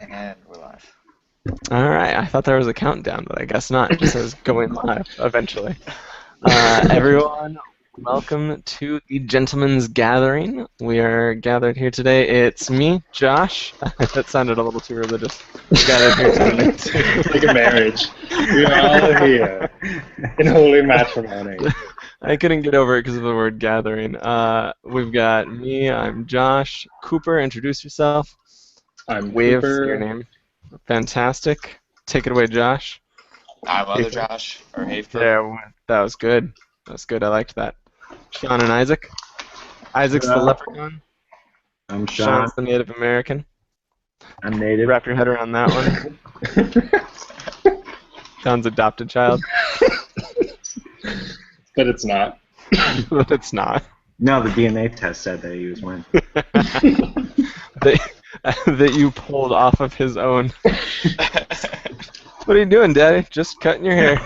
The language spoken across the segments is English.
And we're live. All right, I thought there was a countdown, but I guess not. It just says going live eventually. Everyone, welcome to the Gentleman's Gathering. We are gathered here today. It's me, Josh. That sounded a little too religious. We're gathered here today. Like a marriage. We are all here in holy matrimony. I couldn't get over it because of the word gathering. We've got me, I'm Josh. Cooper, introduce yourself. I'm Wave Cooper. your name. Fantastic. Take it away, Josh. I'm other Josh, or Hafer. Yeah, that was good. That was good. I liked that. Sean and Isaac. Isaac's the leprechaun. I'm Sean. Sean's the Native American. I'm native. Wrap your head around that one. Sean's adopted child. But it's not. But it's not. No, the DNA test said that he was one. that you pulled off of his own. What are you doing, Daddy? Just cutting your hair.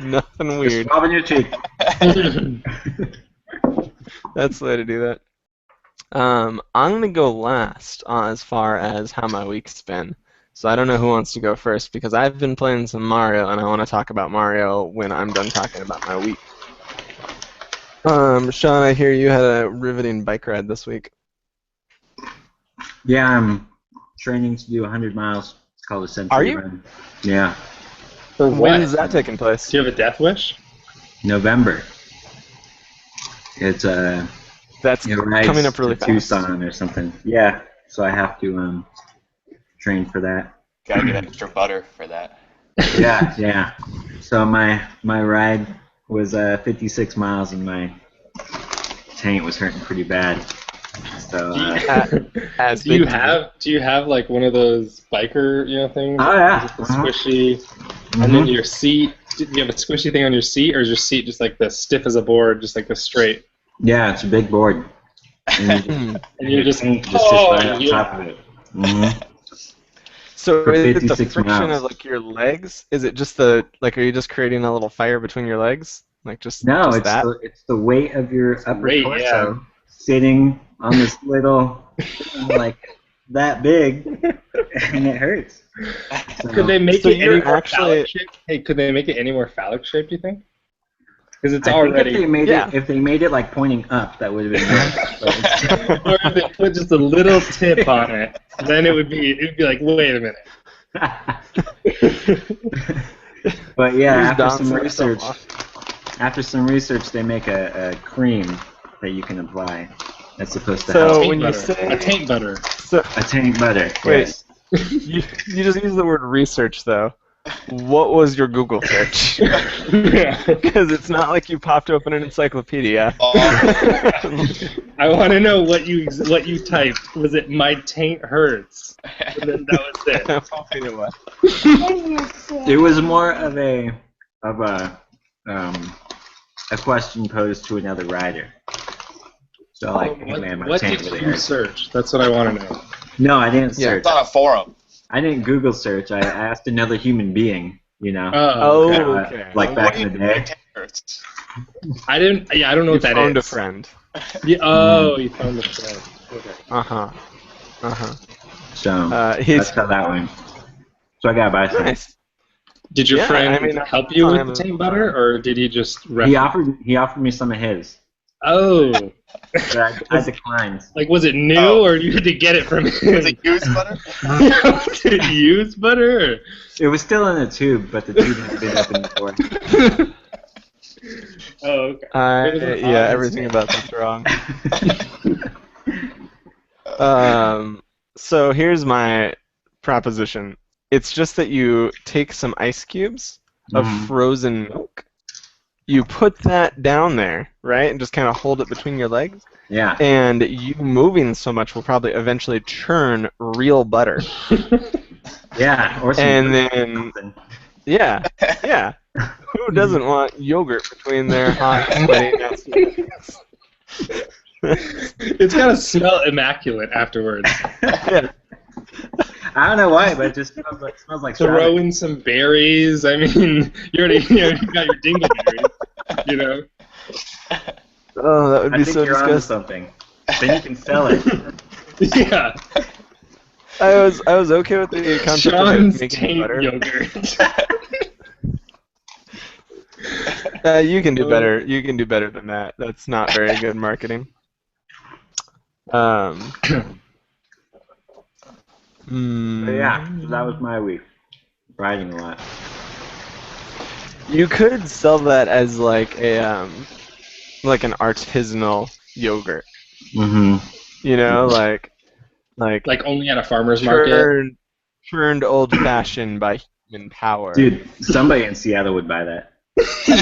Nothing Just weird. rubbing your cheek. That's the way to do that. I'm gonna go last as far as how my week's been. So I don't know who wants to go first because I've been playing some Mario and I want to talk about Mario when I'm done talking about my week. Sean, I hear you had a riveting bike ride this week. Yeah, I'm training to do 100 miles. It's called a Century Are you? Run. Yeah, For When is what? that taking place? Do you have a death wish? November. It's That's it rides coming up really to fast. Tucson or something. Yeah, so I have to train for that. Gotta get extra butter for that. Yeah. So my ride was 56 miles and my taint was hurting pretty bad. So As Do you big- have like one of those biker things? Oh, yeah. Just the squishy, Mhm. and then your seat. Do you have a squishy thing on your seat, or is your seat just like the stiff as a board, just like the straight? yeah, it's a big board. And And you're just taint just oh, sits right on yeah. top of it. Mhm. So For is it the 56 friction miles. of like your legs? Is it just the like? Are you just creating a little fire between your legs? Like just No, just it's that? it's the weight of your upper weight, torso yeah. sitting on this little like that big, and it hurts. So, Could they make So it you're any more actually- phallic shaped? Hey, could they make it any more phallic shaped? Do you think? Because it's I think already. if they made it like pointing up, that would have been worse. But it's- Or if they put just a little tip on it, then it would be like, wait a minute. but yeah, Who's bouncing yourself off? after some research, they make a cream that you can apply. That's supposed to So- help. Taint when you butter. say- a taint butter. So A tank butter. Wait. Yes. you just used the word research though. What was your Google search? Yeah. Because it's not like you popped open an encyclopedia. Oh, I want to know what you typed. Was it my taint hurts? And then that was it. I'm hoping it was. It was more of a question posed to another rider. So like, hey, man, my What taint did really you hurts. search? That's what I want to know. No, I didn't Yeah. search. it's on a forum. I didn't Google search. I asked another human being. Oh, okay. okay. Like back What in do the you mean day. my taint hurts? I didn't. Yeah, I don't know You what that phoned a is. friend. Yeah, oh, you found the friend. Okay. Uh-huh. So He's that's how that went. So I got a bicycle. nice. Did your Yeah, friend I mean, help you I'm- with the taint butter, or did he just? He offered me some of his, Oh, but I declined. like was it new, Oh. or you had to get it from Was him? it used butter? Was it used butter? It was still in a tube, but the tube had been opened before. Oh, okay. It was an Yeah, honest everything man. about that's wrong. So here's my proposition. It's just that you take some ice cubes of Mhm. frozen milk. You put that down there, right, and just kind of hold it between your legs. Yeah. And you moving so much will probably eventually churn real butter. Yeah. Or some And then, something. yeah. Who doesn't want yogurt between their hot, sweaty, nasty legs? It's gotta smell immaculate afterwards. Yeah. I don't know why, but it just smells like Throw strawberry. in some berries. I mean, you already you got your dingleberries. You know. Oh, that would I be think so you're onto disgusting. something. Then you can sell it. Yeah. I was okay with the concept of Sean's it making taint butter. yogurt. You can do better. You can do better than that. That's not very good marketing. But yeah, so that was my week. Riding a lot. You could sell that as like like an artisanal yogurt. Mm-hmm. You know, like Like only at a farmer's market. turned old-fashioned by human power. Dude, somebody in Seattle would buy that.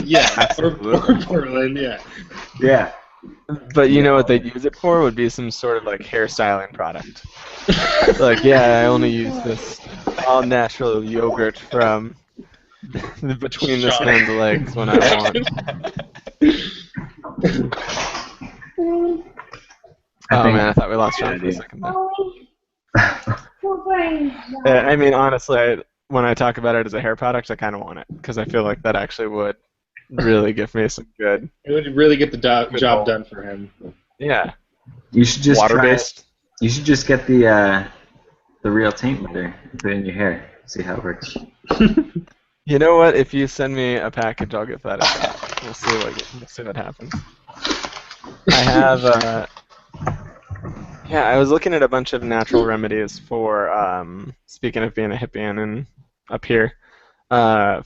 Yeah, or Portland, yeah. Yeah. But you know what they'd use it for would be some sort of like hairstyling product. Like, yeah, I only use this all-natural yogurt from between this Sean. man's legs when I want. Oh man, I thought we lost Sean for a second there. I mean, honestly, when I talk about it as a hair product, I kind of want it because I feel like that actually would really give me some good. It would really get the job Good done for him. Yeah, You should just water-based. You should just get the real taint butter and put it in your hair. See how it works. You know what? If you send me a package, I'll give that a shot. We'll see what happens. I have. Yeah, I was looking at a bunch of natural remedies for. Speaking of being a hippie and up here,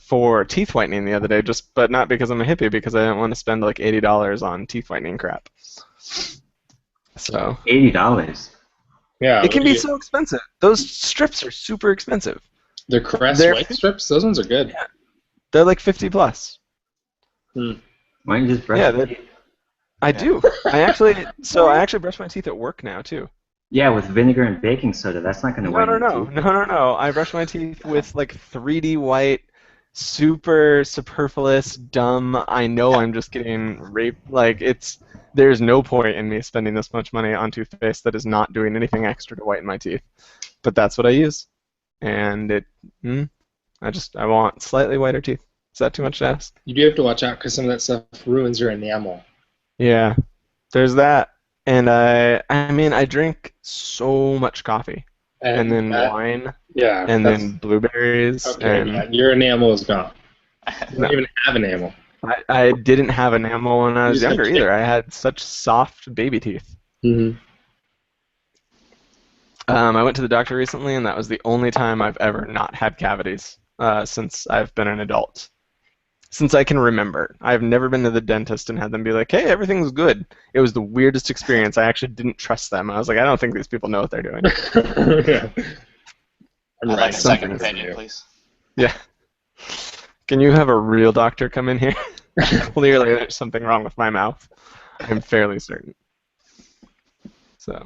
for teeth whitening the other day. But not because I'm a hippie, because I didn't want to spend like $80 on teeth whitening crap. So. $80. Yeah. It can be so expensive. Those strips are super expensive. The Crest They're- white strips, those ones are good. Yeah. They're like 50 plus. Why don't you just brush Yeah, your that- teeth? I do. I actually brush my teeth at work now too. Yeah, with vinegar and baking soda. That's not going to whiten your teeth. No. I brush my teeth with like 3D white, super superfluous, dumb. I know I'm just getting raped. Like there's no point in me spending this much money on toothpaste that is not doing anything extra to whiten my teeth. But that's what I use, and I want slightly whiter teeth. Is that too much to ask? You do have to watch out because some of that stuff ruins your enamel. Yeah, there's that. And I drink so much coffee, and then wine, Yeah. and then blueberries, Okay, and man, your enamel is gone. You don't even have enamel. I didn't have enamel when I was You just younger have either. I had such soft baby teeth. Mm-hmm. I went to the doctor recently, and that was the only time I've ever not had cavities since I've been an adult. Since I can remember. I've never been to the dentist and had them be like, hey, everything's good. It was the weirdest experience. I actually didn't trust them. I was like, I don't think these people know what they're doing. Yeah. I'd like a second Something is opinion, new. please. Yeah. Can you have a real doctor come in here? Clearly there's something wrong with my mouth. I'm fairly certain. So,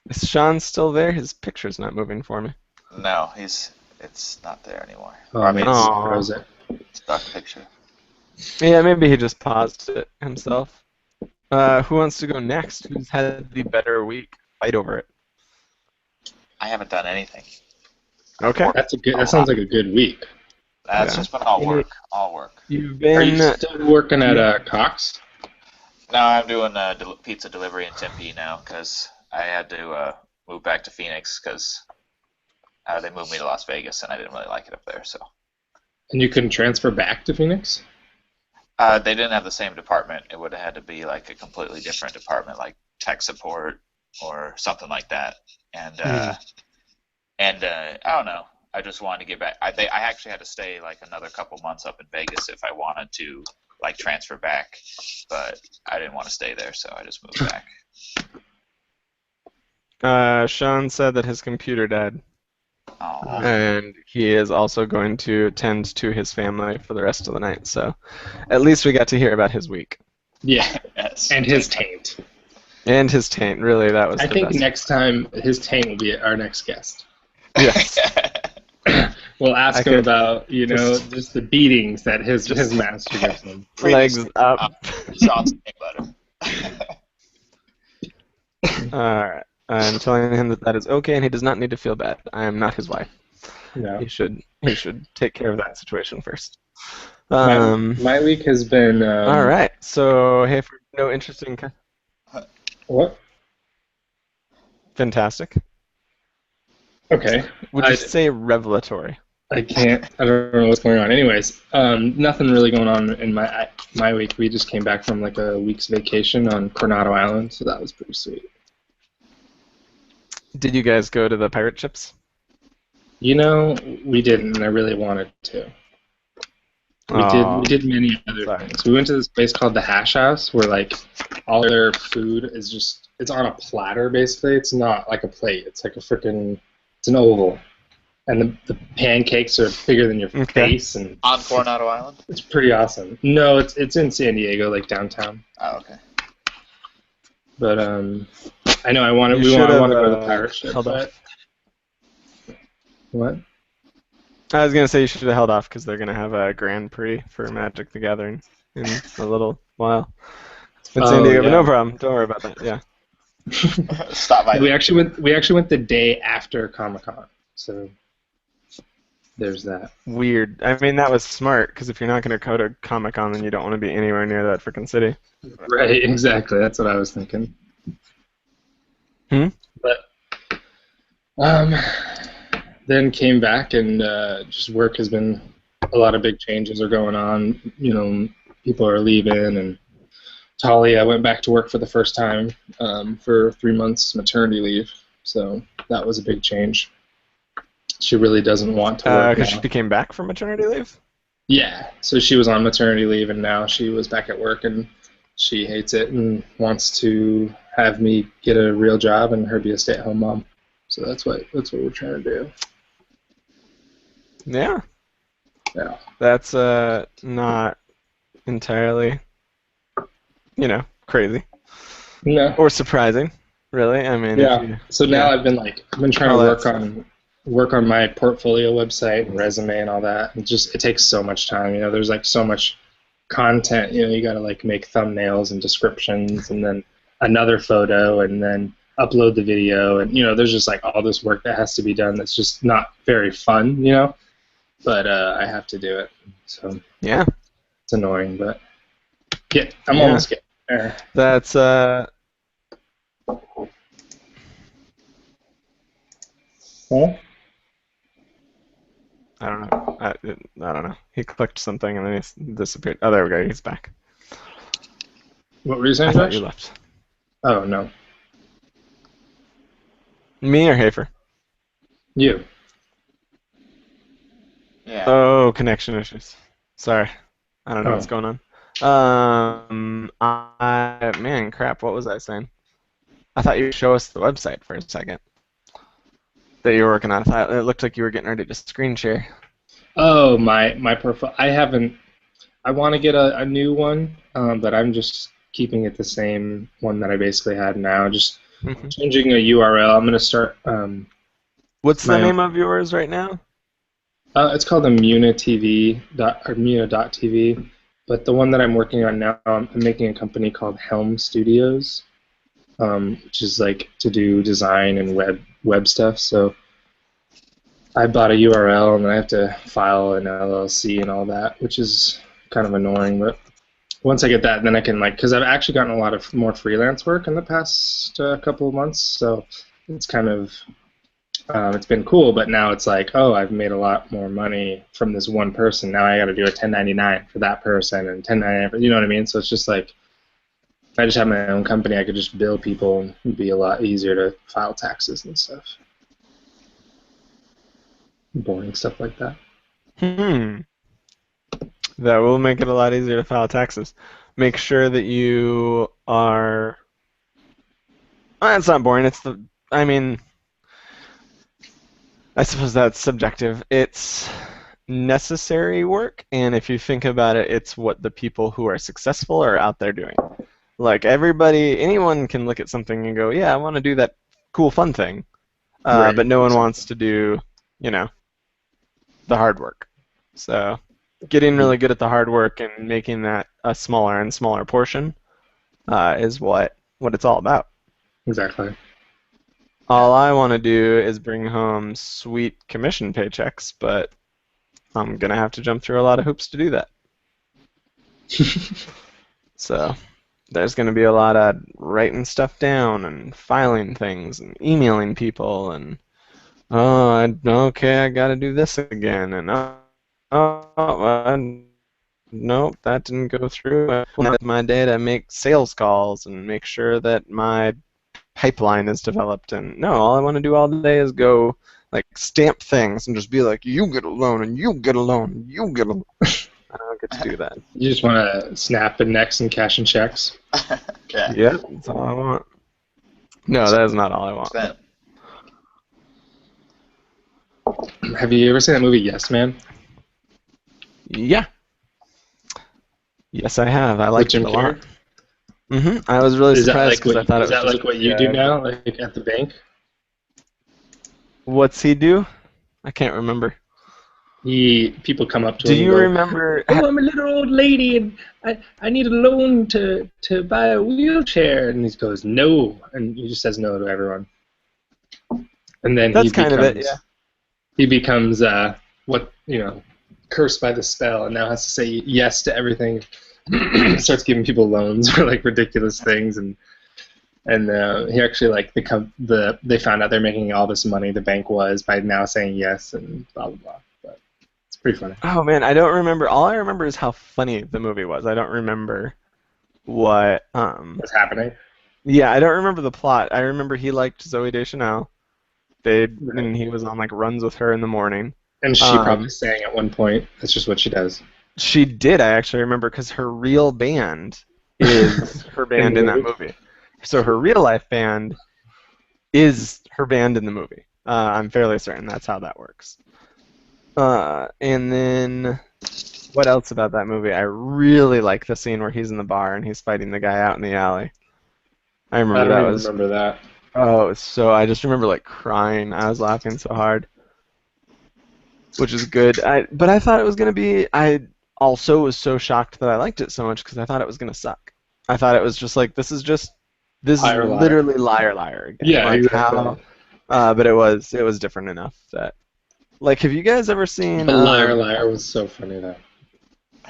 is Sean still there? His picture's not moving for me. No, it's not there anymore. Oh, I mean, man, Aw. froze it. stock picture. Yeah, maybe he just paused it himself. Who wants to go next? Who's had the better week? Fight over it. I haven't done anything. Okay. That sounds like a good week. That's Yeah. just been all work. All work. You've Are you been. still working at Cox? No, I'm doing pizza delivery in Tempe now because I had to move back to Phoenix because they moved me to Las Vegas and I didn't really like it up there. So And you couldn't transfer back to Phoenix? they didn't have the same department. It would have had to be like a completely different department, like tech support or something like that. And I don't know. I just wanted to get back. I actually had to stay like another couple months up in Vegas if I wanted to like transfer back, but I didn't want to stay there, so I just moved back. Sean said that his computer died, Oh, and he is also going to tend to his family for the rest of the night. So, at least we got to hear about his week Yeah. yes. And his taint. and his taint. Really, that was. I the think best. next time his taint will be our next guest. Yes. We'll ask him could about, just the beatings that his master gives him. Legs up. Sean's peanut butter. All right. I'm telling him that is okay, and he does not need to feel bad. I am not his wife. No. He should take care of that situation first. My week has been. All right. So, hey, for no interesting. What? Fantastic. Okay. Would you say revelatory? I can't. I don't know what's going on. Anyways, nothing really going on in my week. We just came back from like a week's vacation on Coronado Island, so that was pretty sweet. Did you guys go to the pirate ships? You know, we didn't, and I really wanted to. We did many other things. We went to this place called the Hash House, where like all their food is just it's on a platter basically. It's not like a plate. It's like it's an oval, and the pancakes are bigger than your face. And on Coronado Island. It's pretty awesome. No, it's in San Diego, like downtown. Oh, okay. But I know I want to go to the pirate ship. But... What? I was gonna say you should have held off because they're gonna have a Grand Prix for Magic: The Gathering in a little while. It's been San Diego, but no problem. Don't worry about that. Yeah. Stop by. We actually went the day after Comic-Con, so there's that. Weird. I mean, that was smart because if you're not gonna go to Comic-Con, then you don't want to be anywhere near that frickin' city. Right. Exactly. That's what I was thinking. But then came back and just work has been a lot of big changes are going on. You know, people are leaving, and Talia went back to work for the first time for 3 months maternity leave. So that was a big change. She really doesn't want to work because she came back from maternity leave? Yeah. So she was on maternity leave, and now she was back at work, and she hates it and wants to have me get a real job and her be a stay-at-home mom. So that's what we're trying to do. Yeah. Yeah. That's not entirely, crazy. No. Or surprising, really. I mean, yeah. So now I've been trying to work on my portfolio website and resume and all that. It takes so much time. You know, there's like so much content. You know, you got to like make thumbnails and descriptions, and then another photo, and then upload the video, and there's just like all this work that has to be done. That's just not very fun. But I have to do it. So yeah, it's annoying, but I'm almost getting there. That's Huh? I don't know. I don't know. He clicked something and then he disappeared. Oh, there we go. He's back. What were you saying, I thought Josh? you left. Oh, no. Me or Hafer? You. Yeah. Oh, connection issues. Sorry. I don't know what's going on. Man, crap, what was I saying? I thought you'd show us the website for a second that you were working on. I thought it looked like you were getting ready to screen share. Oh, my profile. I want to get a new one, but I'm just keeping it the same one that I basically had now. Just changing a URL. I'm going to start... What's the name of yours right now? It's called Immunitv, or Imuna.tv, but the one that I'm working on now, I'm making a company called Helm Studios, which is like to do design and web stuff. So I bought a URL and I have to file an LLC and all that, which is kind of annoying. But once I get that, then I can because I've actually gotten a lot of more freelance work in the past couple of months, so it's kind of it's been cool, but now it's like, oh, I've made a lot more money from this one person. Now I got to do a 1099 for that person and 1099 for, you know what I mean? So it's just like, if I just have my own company, I could just bill people and it'd be a lot easier to file taxes and stuff. Boring stuff like that. That will make it a lot easier to file taxes. Make sure that you are... it's not boring. I suppose that's subjective. It's necessary work, and if you think about it, it's what the people who are successful are out there doing. Like anyone can look at something and go, yeah, I want to do that cool, fun thing, right. But no one wants to do, the hard work. So getting really good at the hard work and making that a smaller and smaller portion is what it's all about. Exactly. All I want to do is bring home sweet commission paychecks, but I'm going to have to jump through a lot of hoops to do that. So there's going to be a lot of writing stuff down and filing things and emailing people and Okay, I gotta do this again, and nope, that didn't go through. Now it's my day to make sales calls and make sure that my pipeline is developed. And no, all I want to do all day is go like stamp things and just be like, you get a loan and you get a loan and you get a loan. I don't get to do that. You just want to snap and necks and cash and checks. Yeah. Yep, that's all I want. No, that is not all I want. That- Have you ever seen that movie Yes Man? Yeah. Yes, I have. I liked Jim it a lot. I was really Is that surprised like because I thought it was just like what you do now, like at the bank? What's he do? I can't remember. People come up to Do him. you and go, remember? "Oh, I'm a little old lady, and I need a loan to buy a wheelchair." And he goes, "No," and he just says no to everyone. And then That's kind of it, yeah. He becomes cursed by the spell, and now has to say yes to everything. Starts giving people loans for like ridiculous things, and he actually they found out they're making all this money. The bank was by now saying yes and blah blah blah. But it's pretty funny. Oh man, I don't remember. All I remember is how funny the movie was. I don't remember what. What's happening? Yeah, I don't remember the plot. I remember he liked Zooey Deschanel. And he was on like runs with her in the morning. And she probably sang at one point. That's just what she does. She did, I actually remember, because her real band is her band in that movie. So her real life band is her band in the movie. I'm fairly certain that's how that works. And then, what else about that movie? I really like the scene where he's in the bar and he's fighting the guy out in the alley. I remember remember that. Oh, so I just remember like crying. I was laughing so hard, which is good. But I thought it was gonna be. I also was so shocked that I liked it so much because I thought it was gonna suck. I thought it was just like this is Liar, literally liar again. Yeah, like exactly. But it was different enough that. Like, have you guys ever seen? But Liar was so funny though.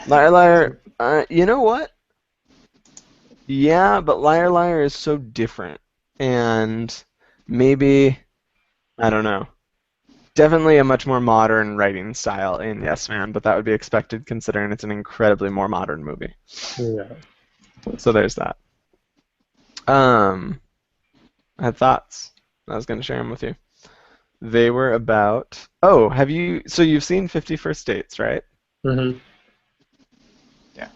Liar. You know what? Yeah, but Liar is so different. And maybe, I don't know, definitely a much more modern writing style in Yes Man, but that would be expected considering it's an incredibly more modern movie. Yeah. So there's that. I had thoughts. I was going to share them with you. They were about, so you've seen 50 First Dates, right? Mm-hmm. Yeah.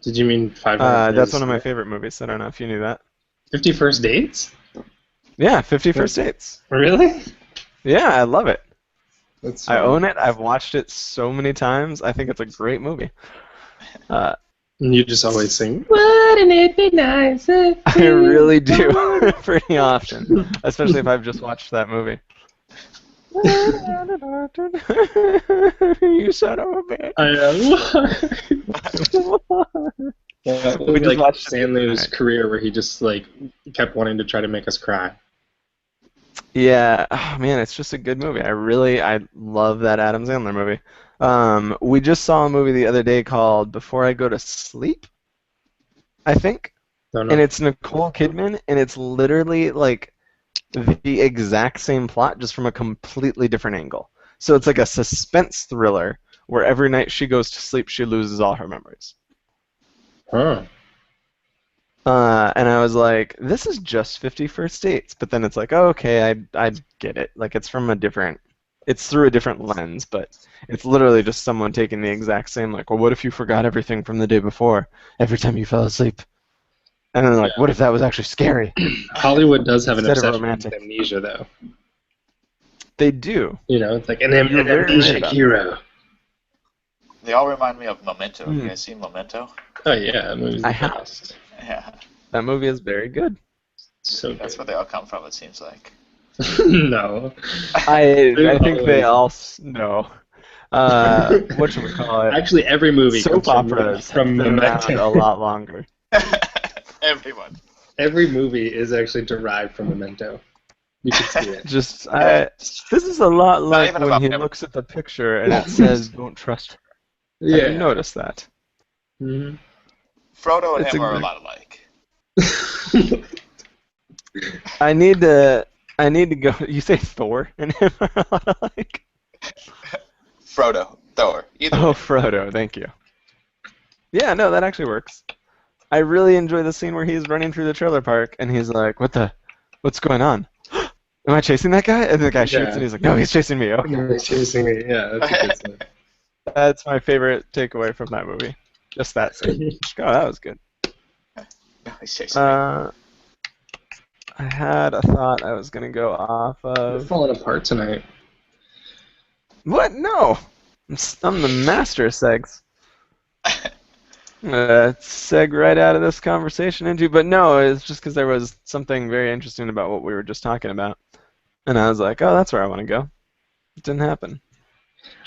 Did you mean 500 That's one of my favorite movies. I don't know if you knew that. 50 First Dates? Yeah, 50 First Dates. Really? Yeah, I love it. That's I own it. I've watched it so many times. I think it's a great movie. And you just always sing, "Wouldn't it be nice if I really do, pretty often, especially if I've just watched that movie. You son of a bitch. I know. We just watched Sandler's career where he just like kept wanting to try to make us cry. Yeah, oh man, it's just a good movie. I love that Adam Sandler movie. We just saw a movie the other day called Before I Go to Sleep, I think. Don't know. And it's Nicole Kidman, and it's literally like the exact same plot, just from a completely different angle. So it's like a suspense thriller where every night she goes to sleep, she loses all her memories. Huh. And I was like, this is just 50 First Dates. But then it's like, oh, okay, I get it. Like, it's through a different lens, but it's literally just someone taking the exact same, like, well, what if you forgot everything from the day before every time you fell asleep? And then, like, what if that was actually scary? Hollywood does have an Instead of obsession romantic. with amnesia, though. They do. You know, it's like an You're very right amnesic about hero. They all remind me of Memento. Have you guys seen Memento? Oh, yeah. That movie's I the have. best. Yeah. That movie is very good. So That's where they all come from, it seems like. No. I think they all know. Whatchamacallit? Actually, every movie Soap comes operas from have been around Memento. a lot longer. Everyone. Every movie is actually derived from Memento. You can see it. This is a lot like even when about he him. looks at the picture and it says, "Don't trust her." Yeah. Have you noticed that? Mhm. Frodo and It's him are a exact- lot alike. I need to I need to go. You say Thor in him? Like, Frodo, Thor, either oh, way. Frodo. Thank you. Yeah, no, that actually works. I really enjoy the scene where he's running through the trailer park and he's like, what's going on? Am I chasing that guy? And the guy shoots Yeah. and he's like, no, he's chasing me. Okay. No, he's chasing me. Yeah, that's a good scene. That's my favorite takeaway from that movie. Just that scene. Oh, that was good. No, he's chasing me. I had a thought I was going to go off You're of. falling apart tonight. What? No! I'm the master of segs. Seg right out of this conversation into, but no, it's just because there was something very interesting about what we were just talking about. And I was like, oh, that's where I want to go. It didn't happen.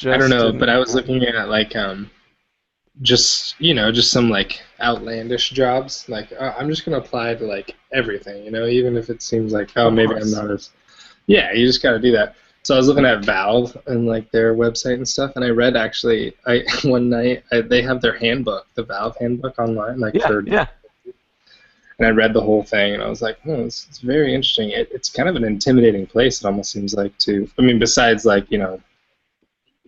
I don't know, didn't but I was looking at like just some like outlandish jobs. Like I'm just gonna apply to like everything, even if it seems like Of maybe course. I'm not as. Yeah, you just gotta do that. So I was looking at Valve and like their website and stuff, and I read actually one night they have their handbook, the Valve handbook online, like Yeah, for. yeah. And I read the whole thing, and I was like, it's very interesting. It's kind of an intimidating place. It almost seems like besides like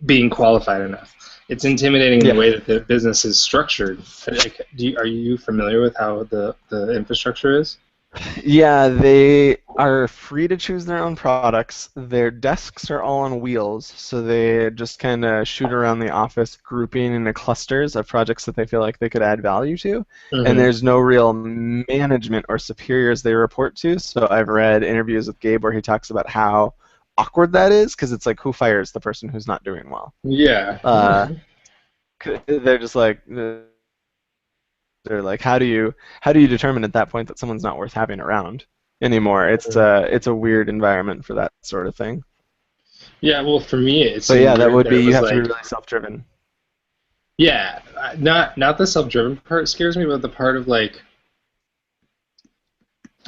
being qualified enough. It's intimidating in Yeah. the way that the business is structured. Like, are you familiar with how the infrastructure is? Yeah, they are free to choose their own products. Their desks are all on wheels, so they just kind of shoot around the office grouping into clusters of projects that they feel like they could add value to. Mhm. And there's no real management or superiors they report to. So I've read interviews with Gabe where he talks about how awkward that is, because it's like, who fires the person who's not doing well? Yeah. They're just like, they're like, how do you determine at that point that someone's not worth having around anymore? It's a weird environment for that sort of thing. Yeah. Well, for me, it's. But yeah, that would be, it you was have to be like- really self-driven. Yeah, not the self-driven part scares me, but the part of like.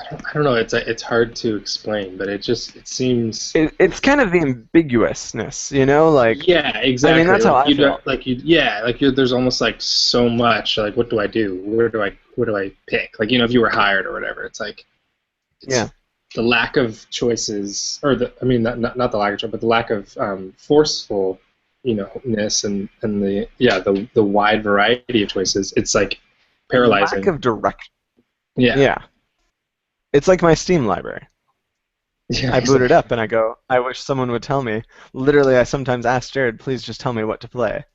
I don't know. It's hard to explain, but it seems. It's kind of the ambiguousness, like. Yeah, exactly. that's how I you feel. There's almost like so much. Like, what do I do? What do I pick? Like, if you were hired or whatever, it's like. Yeah. The lack of choices, or not the lack of choice, but the lack of forceful, ness and the wide variety of choices. It's like paralyzing. Lack of direction. Yeah. Yeah. It's like my Steam library. Yeah, I boot it up and I go, I wish someone would tell me. Literally, I sometimes ask Jared, please just tell me what to play.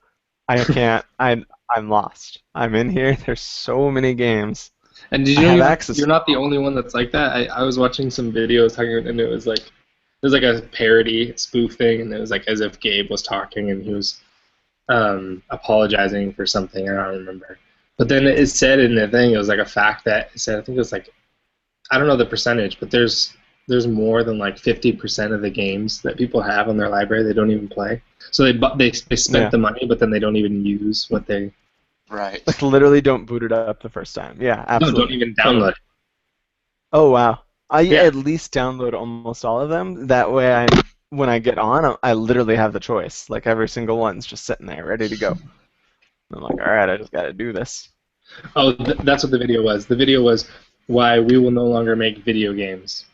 I can't. I'm lost. I'm in here. There's so many games. And did I you have know access you're to not the only one that's like that? I was watching some videos talking, and it was like there's like a parody spoof thing, and it was like as if Gabe was talking and he was apologizing for something. I don't remember. But then it said in the thing, it was like a fact that it said, I think it was like, I don't know the percentage, but there's more than like 50% of the games that people have on their library they don't even play. So they spent the money, but then they don't even use what they. Right. Like, literally don't boot it up the first time. Yeah, absolutely. No, don't even download it. Oh, wow. I Yeah. at least download almost all of them. That way, when I get on, I literally have the choice. Like, every single one's just sitting there, ready to go. I'm like, all right, I just got to do this. Oh, that's what the video was. The video was why we will no longer make video games.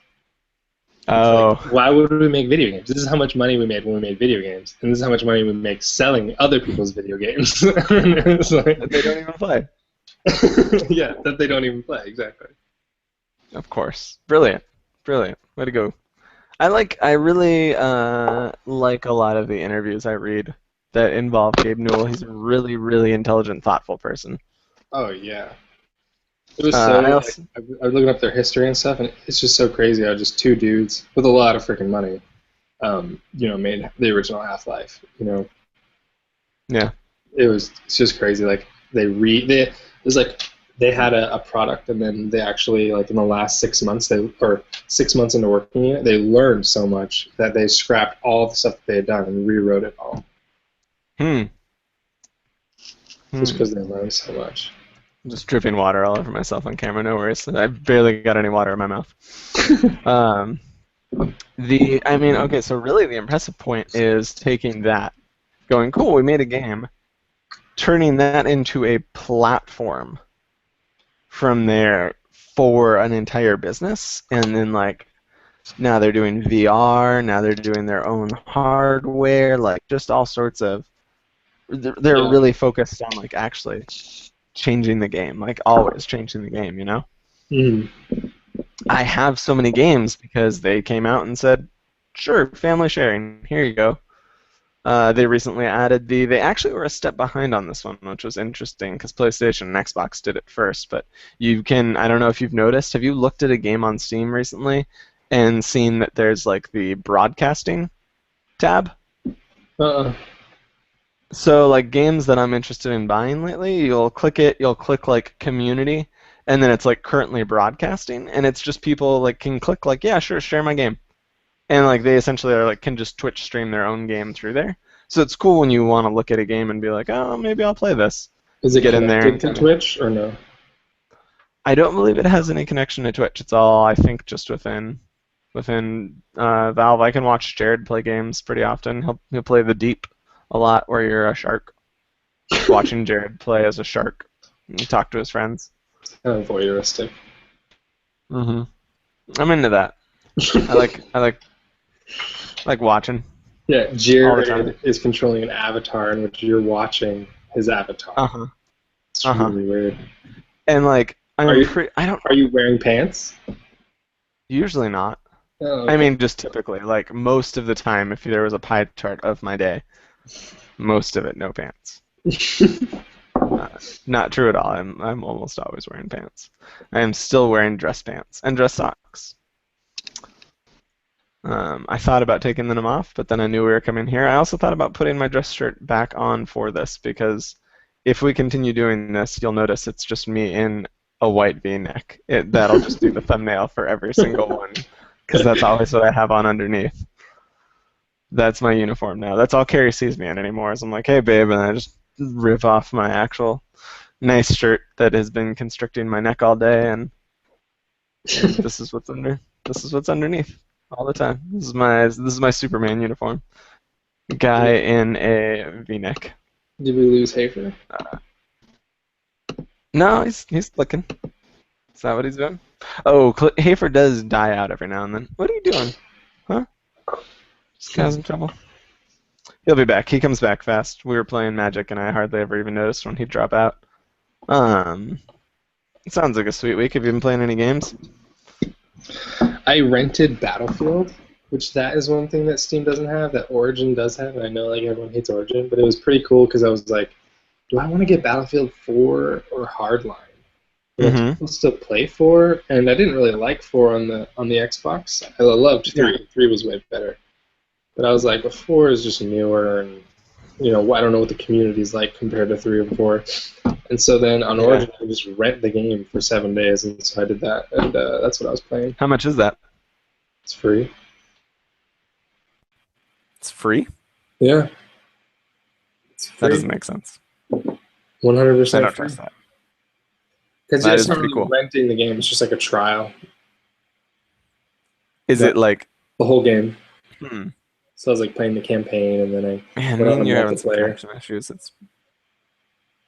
Oh. Like, why would we make video games? This is how much money we made when we made video games, and this is how much money we make selling other people's video games. It's like, That they don't even play. yeah, that they don't even play, exactly. Of course. Brilliant. Brilliant. Way to go. I really like a lot of the interviews I read that involve Gabe Newell. He's a really, really intelligent, thoughtful person. Oh, yeah. It was so, I was looking up their history and stuff, and it's just so crazy how just two dudes with a lot of freaking money, made the original Half-Life, Yeah. It's just crazy. Like, it was like they had a product, and then they actually, like, in the last 6 months, 6 months into working it, they learned so much that they scrapped all the stuff that they had done and rewrote it all. Just because they learned so much. I'm just dripping water all over myself on camera, no worries. I barely got any water in my mouth. Okay, so really the impressive point is taking that, going, cool, we made a game, turning that into a platform from there for an entire business, and then, like, Now they're doing VR. Now they're doing their own hardware. Like just all sorts of. They're Yeah. really focused on like actually changing the game, like always changing the game. Mm. I have so many games because they came out and said, sure, family sharing. Here you go. They recently added they actually were a step behind on this one, which was interesting because PlayStation and Xbox did it first. But you can, I don't know if you've noticed, have you looked at a game on Steam recently and seen that there's like the broadcasting tab? Uh-uh. So like games that I'm interested in buying lately, you'll click it, you'll click like community, and then it's like currently broadcasting, and it's just people like can click like, yeah, sure, share my game. And like they essentially are like can just Twitch stream their own game through there. So it's cool when you want to look at a game and be like, oh, maybe I'll play this. Is it Get in there connected and to Twitch or no? I don't believe it has any connection to Twitch. It's all I think just within Valve. I can watch Jared play games pretty often. He'll play The Deep a lot, where you're a shark. Watching Jared play as a shark and talk to his friends. Kind of voyeuristic. I'm into that. I like watching. Yeah, All the Jared time. is controlling an avatar in which you're watching his avatar. It's really weird. And like Are you- I don't Are you wearing pants? usually not. Oh, I mean, just typically, like most of the time, if there was a pie chart of my day, most of it no pants. Not true at all. I'm almost always wearing pants. I am still wearing dress pants and dress socks. I thought about taking them off, but then I knew we were coming here. I also thought about putting my dress shirt back on for this because if we continue doing this, you'll notice it's just me in a white V-neck. That'll just be the thumbnail for every single one because that's always what I have on underneath. That's my uniform now. That's all Carrie sees me in anymore. Is I'm like, hey babe, and I just rip off my actual nice shirt that has been constricting my neck all day, and this is what's underneath all the time. This is my Superman uniform. Guy in a V-neck. Did we lose Hafer? No, he's looking. Is that what he's doing? Oh, Hafer does die out every now and then. What are you doing? Huh? Just causing trouble. He'll be back. He comes back fast. We were playing Magic, and I hardly ever even noticed when he'd drop out. It sounds like a sweet week. Have you been playing any games? I rented Battlefield, which that is one thing that Steam doesn't have, that Origin does have. And I know like everyone hates Origin, but it was pretty cool because I was like, do I want to get Battlefield 4 or Hardline? People still play 4, and I didn't really like 4 on the Xbox. I loved 3. Yeah. 3 was way better. But I was like, well, 4 is just newer, and I don't know what the community's like compared to 3 or 4. And so then on Origin, I just rent the game for 7 days, and so I did that, and that's what I was playing. How much is that? It's free. It's free? Yeah. It's free. That doesn't make sense. 100% I don't free. trust that. Because That it's is not pretty really cool. renting the game, it's just like a trial. Is Yeah. it like... The whole game. Hmm. So I was like playing the campaign, and then I Man, went on you're having some multiplayer. connection issues. It's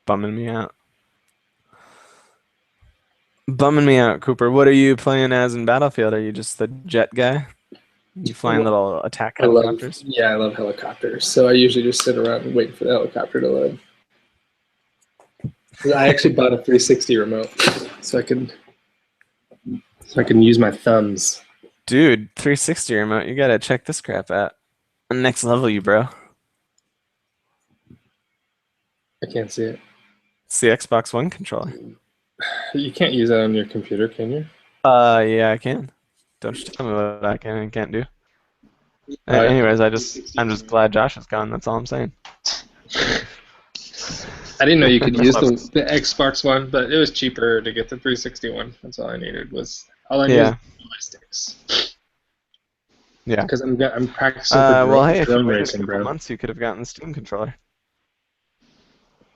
bumming me out. Bumming me out, Cooper. What are you playing as in Battlefield? Are you just the jet guy? You flying little attack I love helicopters. So I usually just sit around and wait for the helicopter to load. I actually bought a 360 remote, so I can use my thumbs. Dude, 360 remote. You gotta check this crap out. Next level, you bro. I can't see it. It's the Xbox One controller. You can't use that on your computer, can you? Yeah, I can. Don't you tell me what I can and can't do. Anyways, I'm just glad Josh is gone. That's all I'm saying. I didn't know you could use the Xbox One, but it was cheaper to get the 360 one. That's all I needed was joysticks. Yeah. Because I'm practicing well, hey, if you drone waited a racing, couple bro. months, you could have gotten the Steam controller.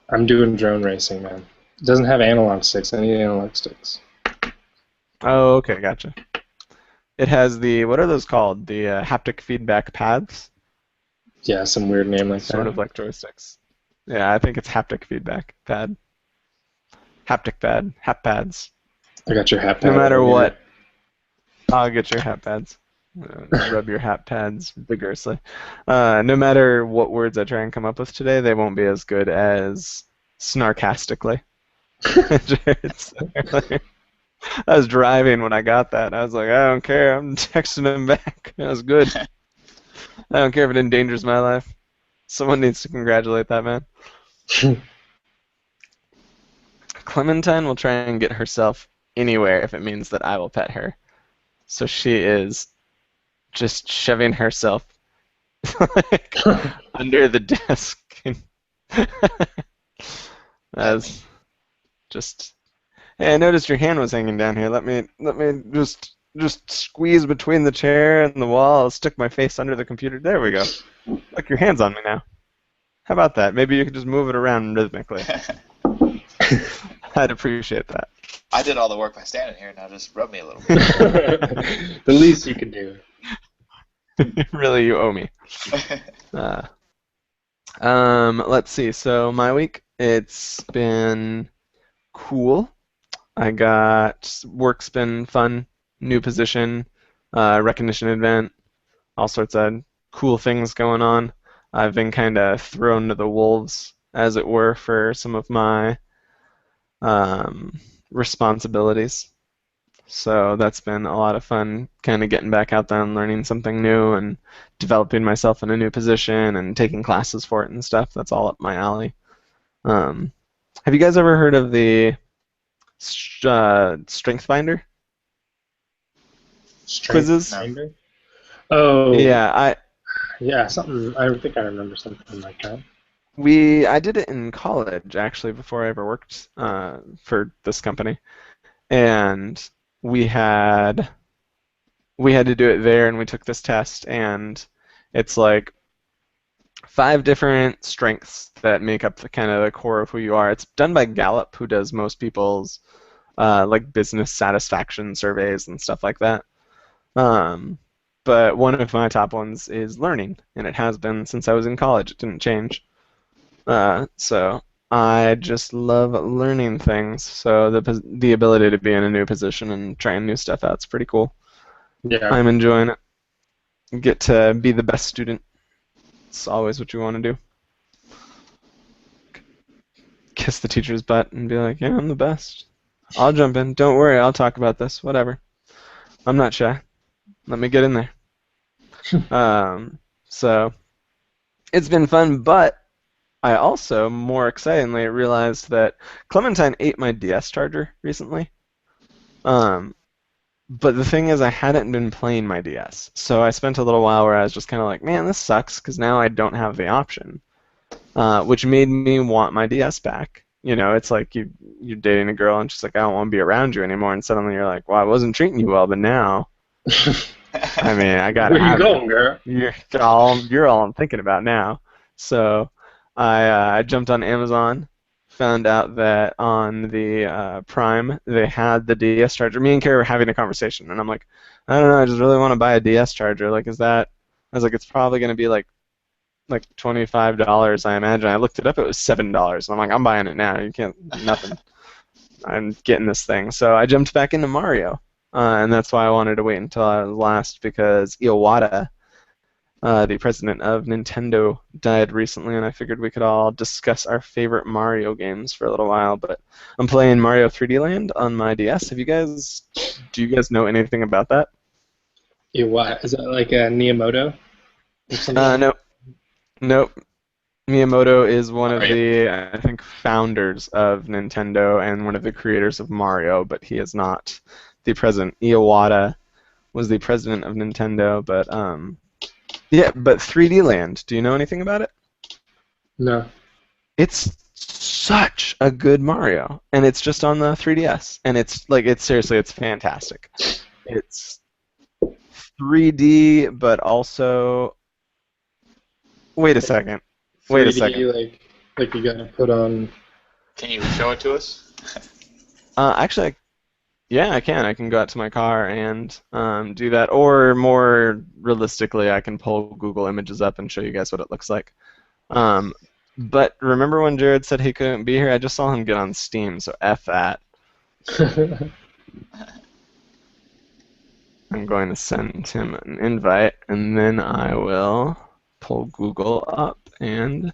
I'm doing drone racing, man. It doesn't have analog sticks. I need analog sticks. Oh, okay, gotcha. It has what are those called? The haptic feedback pads? Yeah, some weird name like Sort that. of like joysticks. Yeah, I think it's haptic feedback pad. Haptic pad. Hap pads. I got your hat pad. No matter over here. what. I'll get your hat pads. Rub your hat pads vigorously. No matter what words I try and come up with today, they won't be as good as snarkastically. Jared said earlier. I was driving when I got that. I was like, I don't care. I'm texting him back. That was good. I don't care if it endangers my life. Someone needs to congratulate that man. Clementine will try and get herself anywhere if it means that I will pet her. So she is just shoving herself like, under the desk. As just, hey, I noticed your hand was hanging down here. Let me just squeeze between the chair and the wall. I'll stick my face under the computer. There we go. Look, your hand's on me now. How about that? Maybe you could just move it around rhythmically. I'd appreciate that. I did all the work by standing here. Now just rub me a little bit. The least you can do. Really, you owe me. Let's see. So my week, it's been cool. I got work's been fun. New position, recognition event, all sorts of cool things going on. I've been kind of thrown to the wolves, as it were, for some of my responsibilities. So that's been a lot of fun, kind of getting back out there and learning something new and developing myself in a new position and taking classes for it and stuff. That's all up my alley. Have you guys ever heard of the Strength Finder? Quizzes? Finder? Oh. Yeah, something. I think I remember something like that. I did it in college actually before I ever worked for this company, and we had to do it there, and we took this test, and it's like 5 different strengths that make up the kind of the core of who you are. It's done by Gallup, who does most people's like business satisfaction surveys and stuff like that. But one of my top ones is learning, and it has been since I was in college. It didn't change. So I just love learning things. So the ability to be in a new position and trying new stuff out is pretty cool. Yeah. I'm enjoying it. Get to be the best student. It's always what you want to do. Kiss the teacher's butt and be like, yeah, I'm the best. I'll jump in. Don't worry, I'll talk about this. Whatever. I'm not shy. Let me get in there. So it's been fun, but I also, more excitingly, realized that Clementine ate my DS charger recently. But the thing is, I hadn't been playing my DS, so I spent a little while where I was just kind of like, man, this sucks, because now I don't have the option, which made me want my DS back. You know, it's like you're dating a girl, and she's like, I don't want to be around you anymore, and suddenly you're like, well, I wasn't treating you well, but now, I mean, I got to have Where you going, girl? You're all I'm thinking about now. So I jumped on Amazon, found out that on the Prime they had the DS charger. Me and Kara were having a conversation, and I'm like, I don't know, I just really want to buy a DS charger. Like, is that? I was like, it's probably going to be like $25, I imagine. I looked it up; it was $7, and I'm like, I'm buying it now. You can't, nothing. I'm getting this thing. So I jumped back into Mario, and that's why I wanted to wait until last, because Iwata, the president of Nintendo, died recently, and I figured we could all discuss our favorite Mario games for a little while. But I'm playing Mario 3D Land on my DS. Do you guys know anything about that? What is that, like a Miyamoto? Nope. Miyamoto is one of the, I think, founders of Nintendo and one of the creators of Mario, but he is not the president. Iwata was the president of Nintendo, but yeah, but 3D Land, do you know anything about it? No. It's such a good Mario, and it's just on the 3DS, and it's seriously, it's fantastic. It's 3D, but also, wait a second. 3D, like you gotta put on. Can you show it to us? Actually, yeah, I can. I can go out to my car and do that. Or more realistically, I can pull Google Images up and show you guys what it looks like. But remember when Jared said he couldn't be here? I just saw him get on Steam, so F that. I'm going to send him an invite, and then I will pull Google up and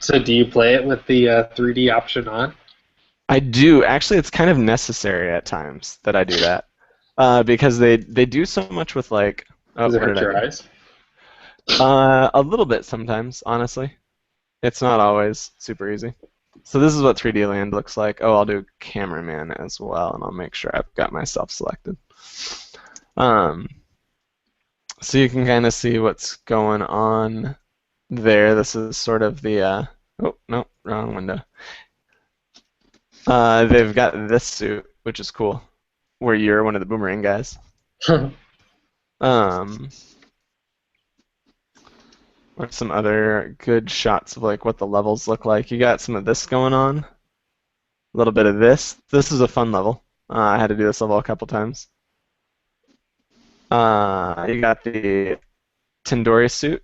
So do you play it with the 3D option on? I do. Actually, it's kind of necessary at times that I do that because they do so much with like. Oh, Does it what hurt did I your do? eyes? A little bit sometimes, honestly. It's not always super easy. So this is what 3D Land looks like. Oh, I'll do cameraman as well, and I'll make sure I've got myself selected. So you can kind of see what's going on there. This is sort of the oh no, wrong window. They've got this suit, which is cool, where you're one of the boomerang guys. What some other good shots of like what the levels look like? You got some of this going on, a little bit of this. This is a fun level. I had to do this level a couple times. You got the Tendori suit.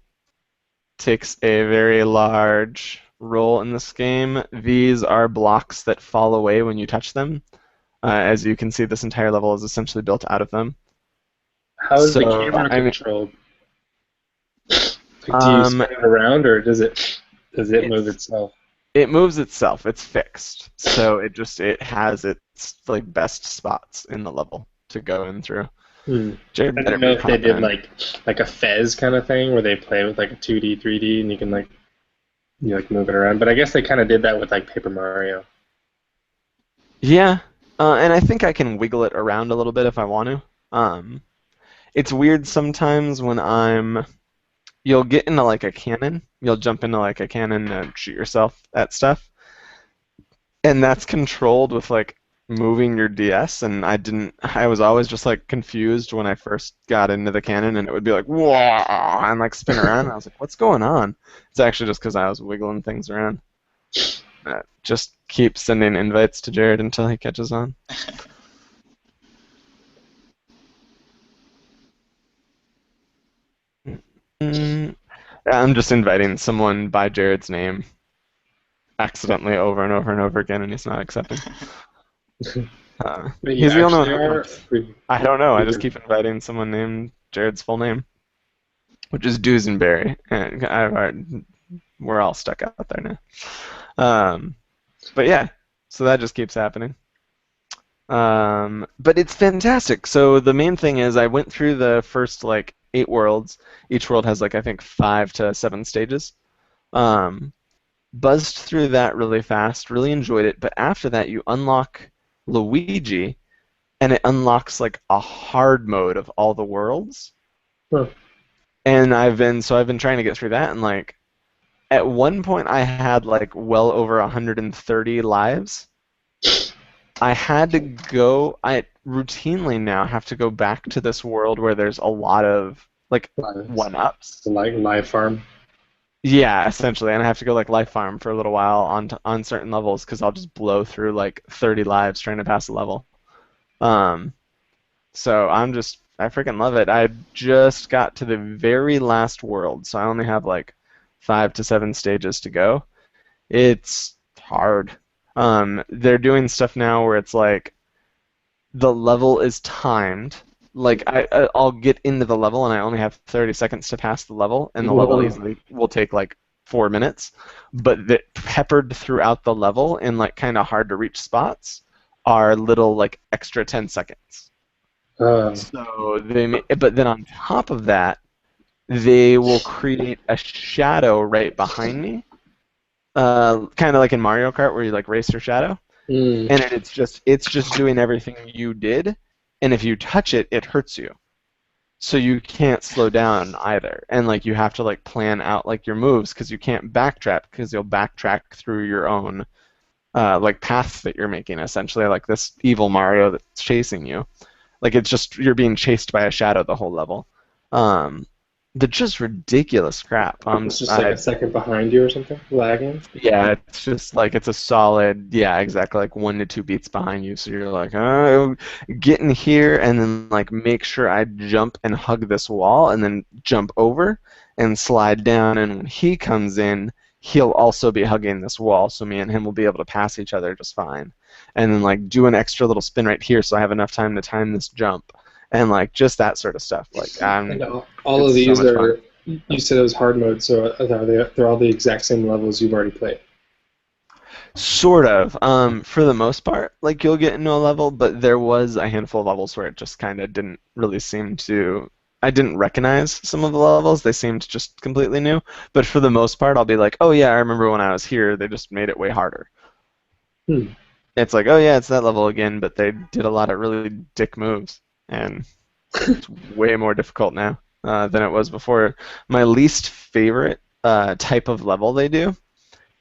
Takes a very large role in this game. These are blocks that fall away when you touch them. As you can see, this entire level is essentially built out of them. How is the So, camera I mean- controlled? Like, do you spin it around, or does it move itself? It moves itself. It's fixed. So it has its like best spots in the level to go in through. Jared I better don't know be if they did confident. like a Fez kind of thing where they play with like a 2D, 3D, and you can like move it around. But I guess they kind of did that with like Paper Mario. Yeah, and I think I can wiggle it around a little bit if I want to. It's weird sometimes when you'll get into like a cannon. You'll jump into like a cannon and shoot yourself at stuff, and that's controlled with like moving your DS. And I was always just like confused when I first got into the cannon, and it would be like whoa and like spin around. And I was like, what's going on? It's actually just because I was wiggling things around. Just keep sending invites to Jared until he catches on. I'm just inviting someone by Jared's name accidentally over and over and over again, and he's not accepting. But He's the only one. actually are? I don't know. I just keep inviting someone named Jared's full name, which is Duesenberry, and we're all stuck out there now. But yeah, so that just keeps happening. But it's fantastic. So the main thing is I went through the first like 8 worlds. Each world has like I think 5 to 7 stages. Buzzed through that really fast, really enjoyed it. But after that, you unlock Luigi, and it unlocks like a hard mode of all the worlds. Huh. And I've been trying to get through that, and like at one point I had like well over 130 lives. I routinely now have to go back to this world where there's a lot of like one-ups. Like Live Farm. Yeah, essentially, and I have to go like life farm for a little while on certain levels because I'll just blow through like 30 lives trying to pass a level. So I freaking love it. I just got to the very last world, so I only have like 5 to 7 stages to go. It's hard. They're doing stuff now where it's like the level is timed. Like I'll get into the level and I only have 30 seconds to pass the level, and the level easily will take like 4 minutes. But peppered throughout the level in like kind of hard to reach spots are little like extra 10 seconds. So but then on top of that, they will create a shadow right behind me, kind of like in Mario Kart where you like race your shadow, and it's just doing everything you did, and if you touch it, it hurts you. So you can't slow down either, and like you have to like plan out like your moves because you can't backtrack because you'll backtrack through your own like path that you're making essentially, like this evil Mario that's chasing you. Like it's just you're being chased by a shadow the whole level. they're just ridiculous crap. It's just like a second behind you or something, lagging. Yeah, it's just like it's a solid, yeah, exactly, like 1 to 2 beats behind you. So you're like, oh, get in here and then like make sure I jump and hug this wall and then jump over and slide down. And when he comes in, he'll also be hugging this wall, so me and him will be able to pass each other just fine. And then like do an extra little spin right here so I have enough time to time this jump. And like just that sort of stuff. Like and all of these are. You said it was hard mode, so they're all the exact same levels you've already played. Sort of. For the most part, like you'll get into a level, but there was a handful of levels where it just kind of didn't really seem to. I didn't recognize some of the levels. They seemed just completely new. But for the most part, I'll be like, oh yeah, I remember when I was here. They just made it way harder. It's like, oh yeah, it's that level again, but they did a lot of really dick moves, and it's way more difficult now than it was before. My least favorite type of level they do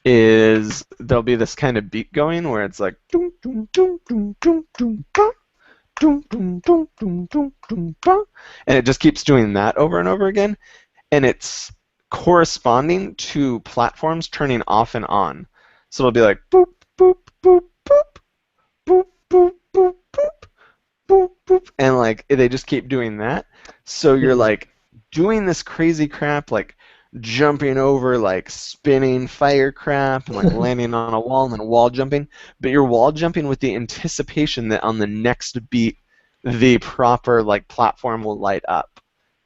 is there'll be this kind of beat going where it's like doom doom doom doom doom doom ba, doom doom doom doom doom doom ba, and it just keeps doing that over and over again, and it's corresponding to platforms turning off and on. So it'll be like boop boop boop boop boop boop boop boop boop boop, and like they just keep doing that. So you're like doing this crazy crap, like jumping over, like spinning fire crap, and like landing on a wall and then wall jumping. But you're wall jumping with the anticipation that on the next beat, the proper like platform will light up.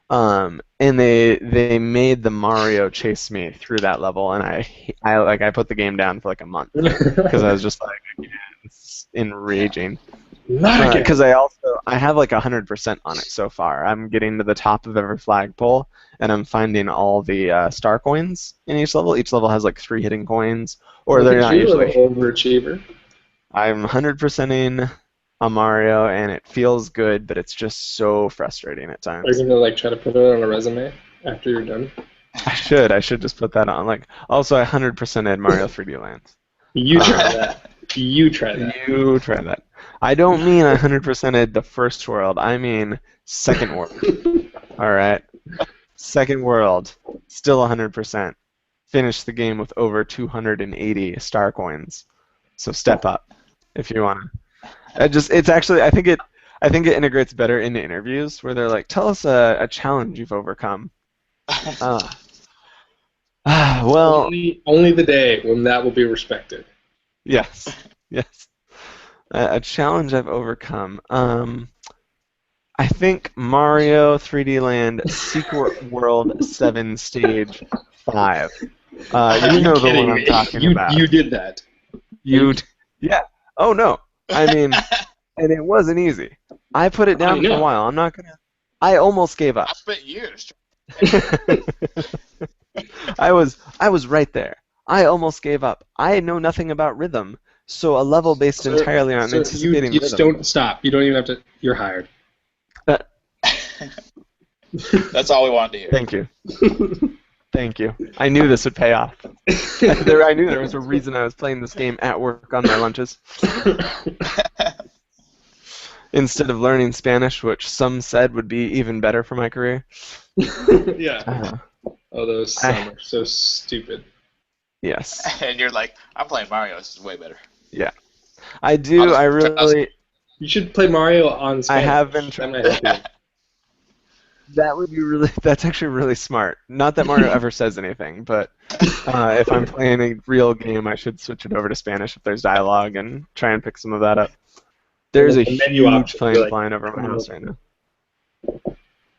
And they made the Mario chase me through that level, and I put the game down for like a month because I was just like, it's enraging. Because I have like 100% on it so far. I'm getting to the top of every flagpole, and I'm finding all the star coins in each level. Each level has like 3 hidden coins, or they're not usually. Overachiever. I'm 100%ing on Mario, and it feels good, but it's just so frustrating at times. Are you gonna like try to put it on a resume after you're done? I should just put that on. Like, also I 100%ed Mario 3D Land. You try that. You try that. You try that. I don't mean I 100%ed the first world. I mean second world. All right. Second world, still 100%. Finished the game with over 280 star coins. So step up if you want to. It's actually I think it integrates better into interviews where they're like, tell us a challenge you've overcome. Well, only the day when that will be respected. Yes. A challenge I've overcome. I think Mario 3D Land Secret World 7 Stage 5. You know the one I'm talking about. You did that. Yeah. Oh no. I mean, and it wasn't easy. I put it down for a while. I'm not gonna. I almost gave up. I spent years. I was right there. I almost gave up. I know nothing about rhythm, so a level based entirely on anticipating you just rhythm. Don't stop. You don't even have to. You're hired. That's all we wanted to hear. Thank you. Thank you. I knew this would pay off. I knew there was a reason I was playing this game at work on my lunches. Instead of learning Spanish, which some said would be even better for my career. Yeah. Oh, those some are so stupid. Yes. And you're like, I'm playing Mario. This is way better. Yeah. I do. I really. You should play Mario on Spanish. I have been trying. That would be really. That's actually really smart. Not that Mario ever says anything, but if I'm playing a real game, I should switch it over to Spanish if there's dialogue and try and pick some of that up. There's a huge plane flying over my house right now.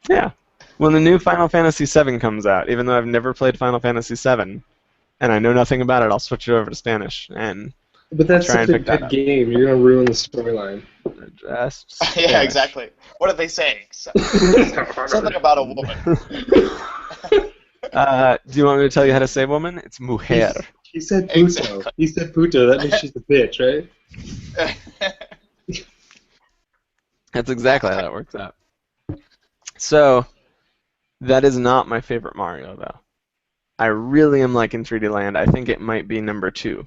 Yeah. When the new Final Fantasy VII comes out, even though I've never played Final Fantasy VII, and I know nothing about it, I'll switch it over to Spanish and But that's such a good game. You're gonna ruin the storyline. Yeah, exactly. What are they saying? Something about a woman. Do you want me to tell you how to say woman? It's mujer. He said puto. Exactly. He said puto. That means she's a bitch, right? That's exactly how that works out. So, that is not my favorite Mario, though. I really am liking 3D Land. I think it might be number 2.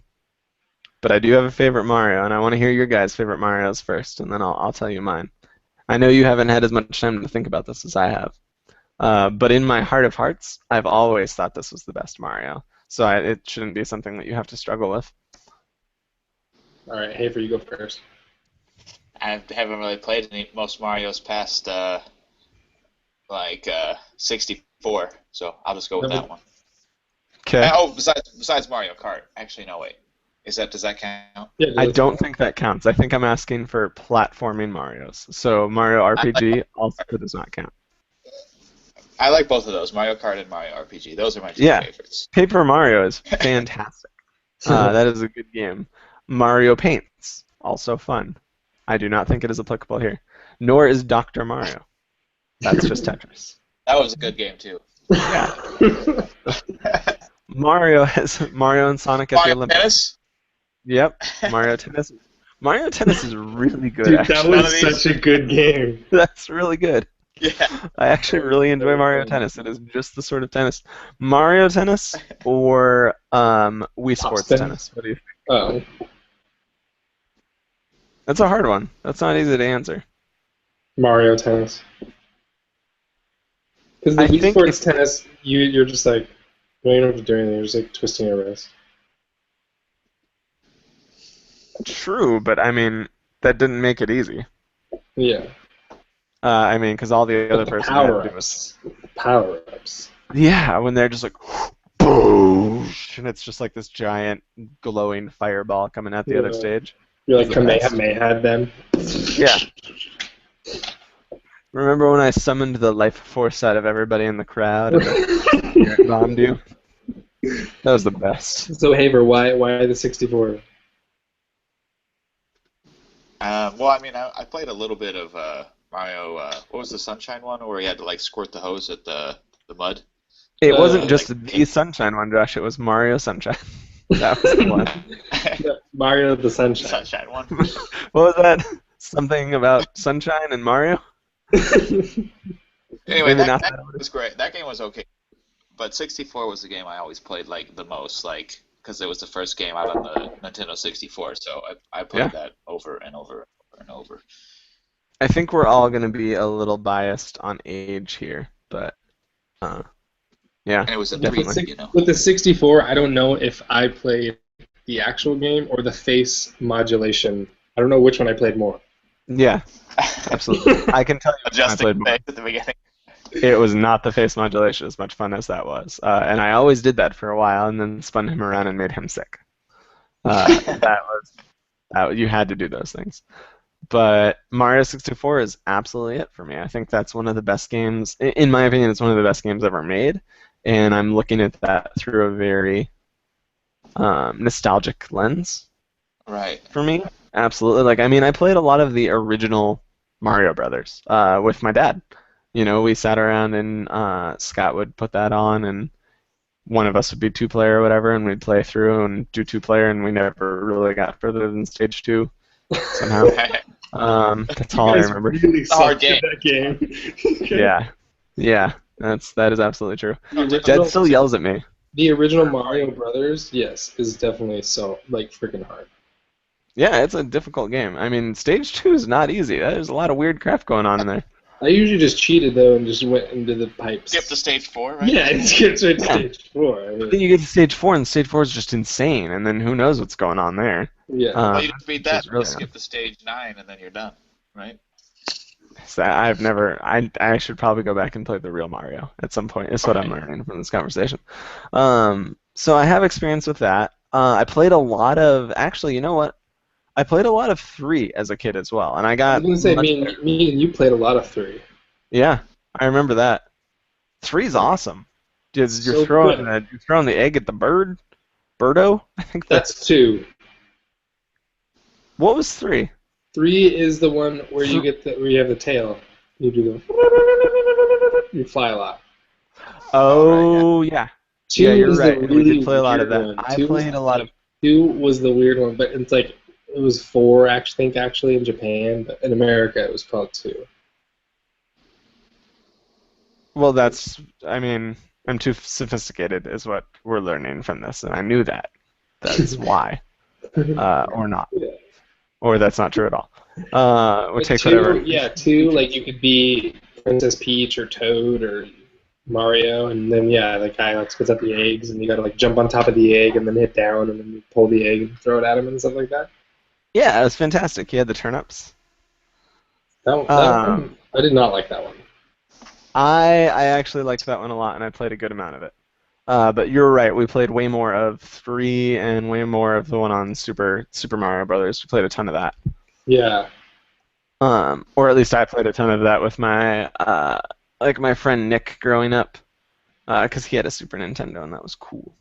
But I do have a favorite Mario, and I want to hear your guys' favorite Marios first, and then I'll tell you mine. I know you haven't had as much time to think about this as I have. But in my heart of hearts, I've always thought this was the best Mario. So it shouldn't be something that you have to struggle with. All right, Hafer, you go first. I haven't really played most Mario's past 64, so I'll just go with that one. Okay. Oh, besides Mario Kart. Actually, no, wait. Does that count? Yeah, I don't think that counts. I think I'm asking for platforming Marios. So Mario RPG also does not count. I like both of those, Mario Kart and Mario RPG. Those are my two favorites. Paper Mario is fantastic. That is a good game. Mario Paints, also fun. I do not think it is applicable here. Nor is Dr. Mario. That's just Tetris. That was a good game, too. Yeah. Mario and Sonic at the Olympics. Tennis? Yep. Mario Tennis. Mario Tennis is really good. Dude, actually. that was such a good game. That's really good. Yeah. I actually really enjoy Mario Tennis. It is just the sort of tennis. Mario Tennis or Wii Sports Tennis? What do you think? Oh. That's a hard one. That's not easy to answer. Mario Tennis. Because the Wii Sports Tennis, you're just like, well, you don't have to do anything. You're just like twisting your wrist. True, but I mean, that didn't make it easy. Yeah. I mean, because all the other person had to do was power-ups. Yeah, when they're just like, boosh, and it's just like this giant glowing fireball coming at the other stage. You're like Kamehameha had them. Yeah. Remember when I summoned the life force out of everybody in the crowd and bombed you? That was the best. So Haver, why the 64? Well, I mean, I played a little bit of Mario. What was the Sunshine one, where he had to like squirt the hose at the mud? It wasn't just the Sunshine one, Josh. It was Mario Sunshine. That was the one. Yeah, Mario the Sunshine. Sunshine one. What was that? Something about Sunshine and Mario? Anyway, that was great. That game was okay, but 64 was the game I always played like the most, like because it was the first game out on the Nintendo 64. So I played that over and over and over. I think we're all going to be a little biased on age here, but yeah. And it was definitely. With the 64, I don't know if I played the actual game or the face modulation. I don't know which one I played more. Yeah, absolutely. I can tell you Adjusting I played more. at the beginning. It was not the face modulation, as much fun as that was. And I always did that for a while and then spun him around and made him sick. You had to do those things. But Mario 64 is absolutely it for me. I think that's one of the best games. In my opinion, it's one of the best games ever made. And I'm looking at that through a very nostalgic lens. Right. For me, absolutely. Like, I mean, I played a lot of the original Mario Brothers with my dad. You know, we sat around and Scott would put that on, and one of us would be two-player or whatever, and we'd play through and do two-player, and we never really got further than stage 2 somehow. That's all I remember. Really hard game. That game. Yeah, that is absolutely true. Dad still yells at me. The original Mario Brothers, yes, is definitely so freaking hard. Yeah, it's a difficult game. I mean, stage 2 is not easy. There's a lot of weird crap going on in there. I usually just cheated though and just went into the pipes. Skip to stage 4, right? Yeah, it skips right to stage 4. I mean, Then you get to stage 4, and stage 4 is just insane, and then who knows what's going on there. Yeah. Well, you just beat that, really skip to stage 9, and then you're done, right? So I should probably go back and play the real Mario at some point. That's what I'm learning from this conversation. So I have experience with that. I played a lot of, actually, you know what? I played a lot of 3 as a kid as well, and I got. I was gonna say me and you played a lot of 3. Yeah, I remember that. 3's awesome. You're throwing the egg at the birdo. I think that's 2. What was 3? 3 is the one where you get where you have the tail. You do the. You fly a lot. Oh yeah. 2 yeah, you're was right. The really we did play a lot of that. One. I played a lot of. 2 was the weird one, but it's like it was 4. Actually in Japan, but in America it was called 2. Well, I mean, I'm too sophisticated, is what we're learning from this, and I knew that. That's why, or not, or that's not true at all. We'll take 2, whatever. Yeah, 2. Like you could be Princess Peach or Toad or Mario, and then yeah, the guy like spits out the eggs, and you gotta like jump on top of the egg and then hit down, and then you pull the egg and throw it at him and stuff like that. Yeah, it was fantastic. He had the turnips. That one, I did not like that one. I actually liked that one a lot, and I played a good amount of it. But you're right. We played way more of 3 and way more of the one on Super Mario Brothers. We played a ton of that. Yeah. Or at least I played a ton of that with my my friend Nick growing up, because he had a Super Nintendo and that was cool.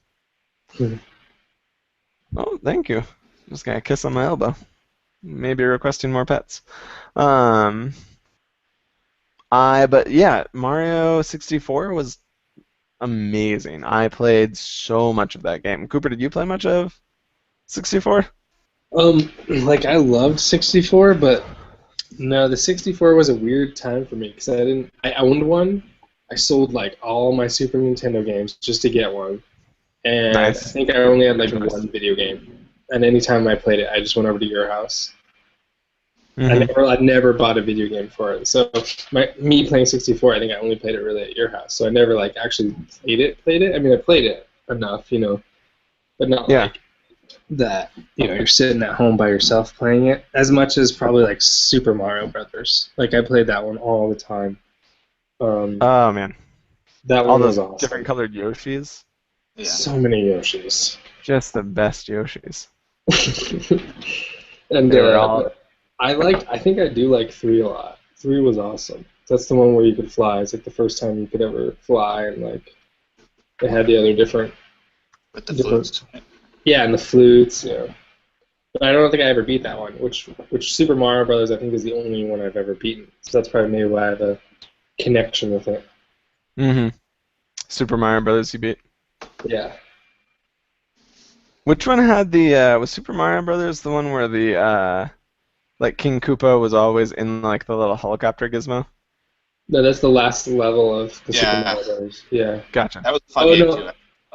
Oh, thank you. Just got a kiss on my elbow. Maybe requesting more pets. But yeah, Mario 64 was amazing. I played so much of that game. Cooper, did you play much of 64? Like I loved 64, but no, the 64 was a weird time for me because I owned one. I sold like all my Super Nintendo games just to get one, and Nice. I think I only had like one video game. And anytime I played it, I just went over to your house. Mm-hmm. I never bought a video game for it. So me playing 64, I think I only played it really at your house. So I never like actually played it. I mean, I played it enough, but not like that. You're sitting at home by yourself playing it as much as probably like Super Mario Brothers. Like I played that one all the time. Oh man, that all one those was awesome. different colored Yoshis. Yeah. So many Yoshis. Just the best Yoshis. And They were all... I think I do like 3 a lot. 3 was awesome. That's the one where you could fly. It's like the first time you could ever fly, and like they had the other different. With the flutes. Yeah, and the flutes. Yeah. But I don't think I ever beat that one. Which Super Mario Brothers I think is the only one I've ever beaten. So that's probably maybe why I have a connection with it. Mm-hmm. Super Mario Brothers you beat. Yeah. Which one had the was Super Mario Brothers the one where the like King Koopa was always in like the little helicopter gizmo? No, that's the last level of the Super Yeah. Mario Brothers. Yeah. Gotcha. That was a fun game no. too.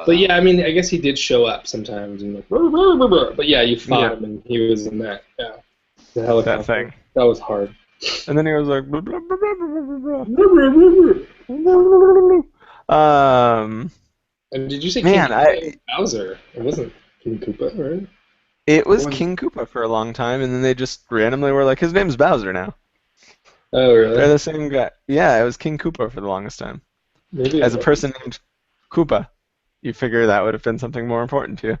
But yeah, I mean, I guess he did show up sometimes and like, but yeah, you fought Yeah. him and he was in that. Yeah. The helicopter. That thing. That was hard. And then he was like blah, blah, blah, blah, blah, blah, blah. And did you say Man, King Koopa was Bowser? It wasn't King Koopa, right? It was One- King Koopa for a long time, and then they just randomly were like, his name's Bowser now. Oh, really? They're the same guy. Yeah, it was King Koopa for the longest time. Maybe As a person named Koopa, you figure that would have been something more important to you.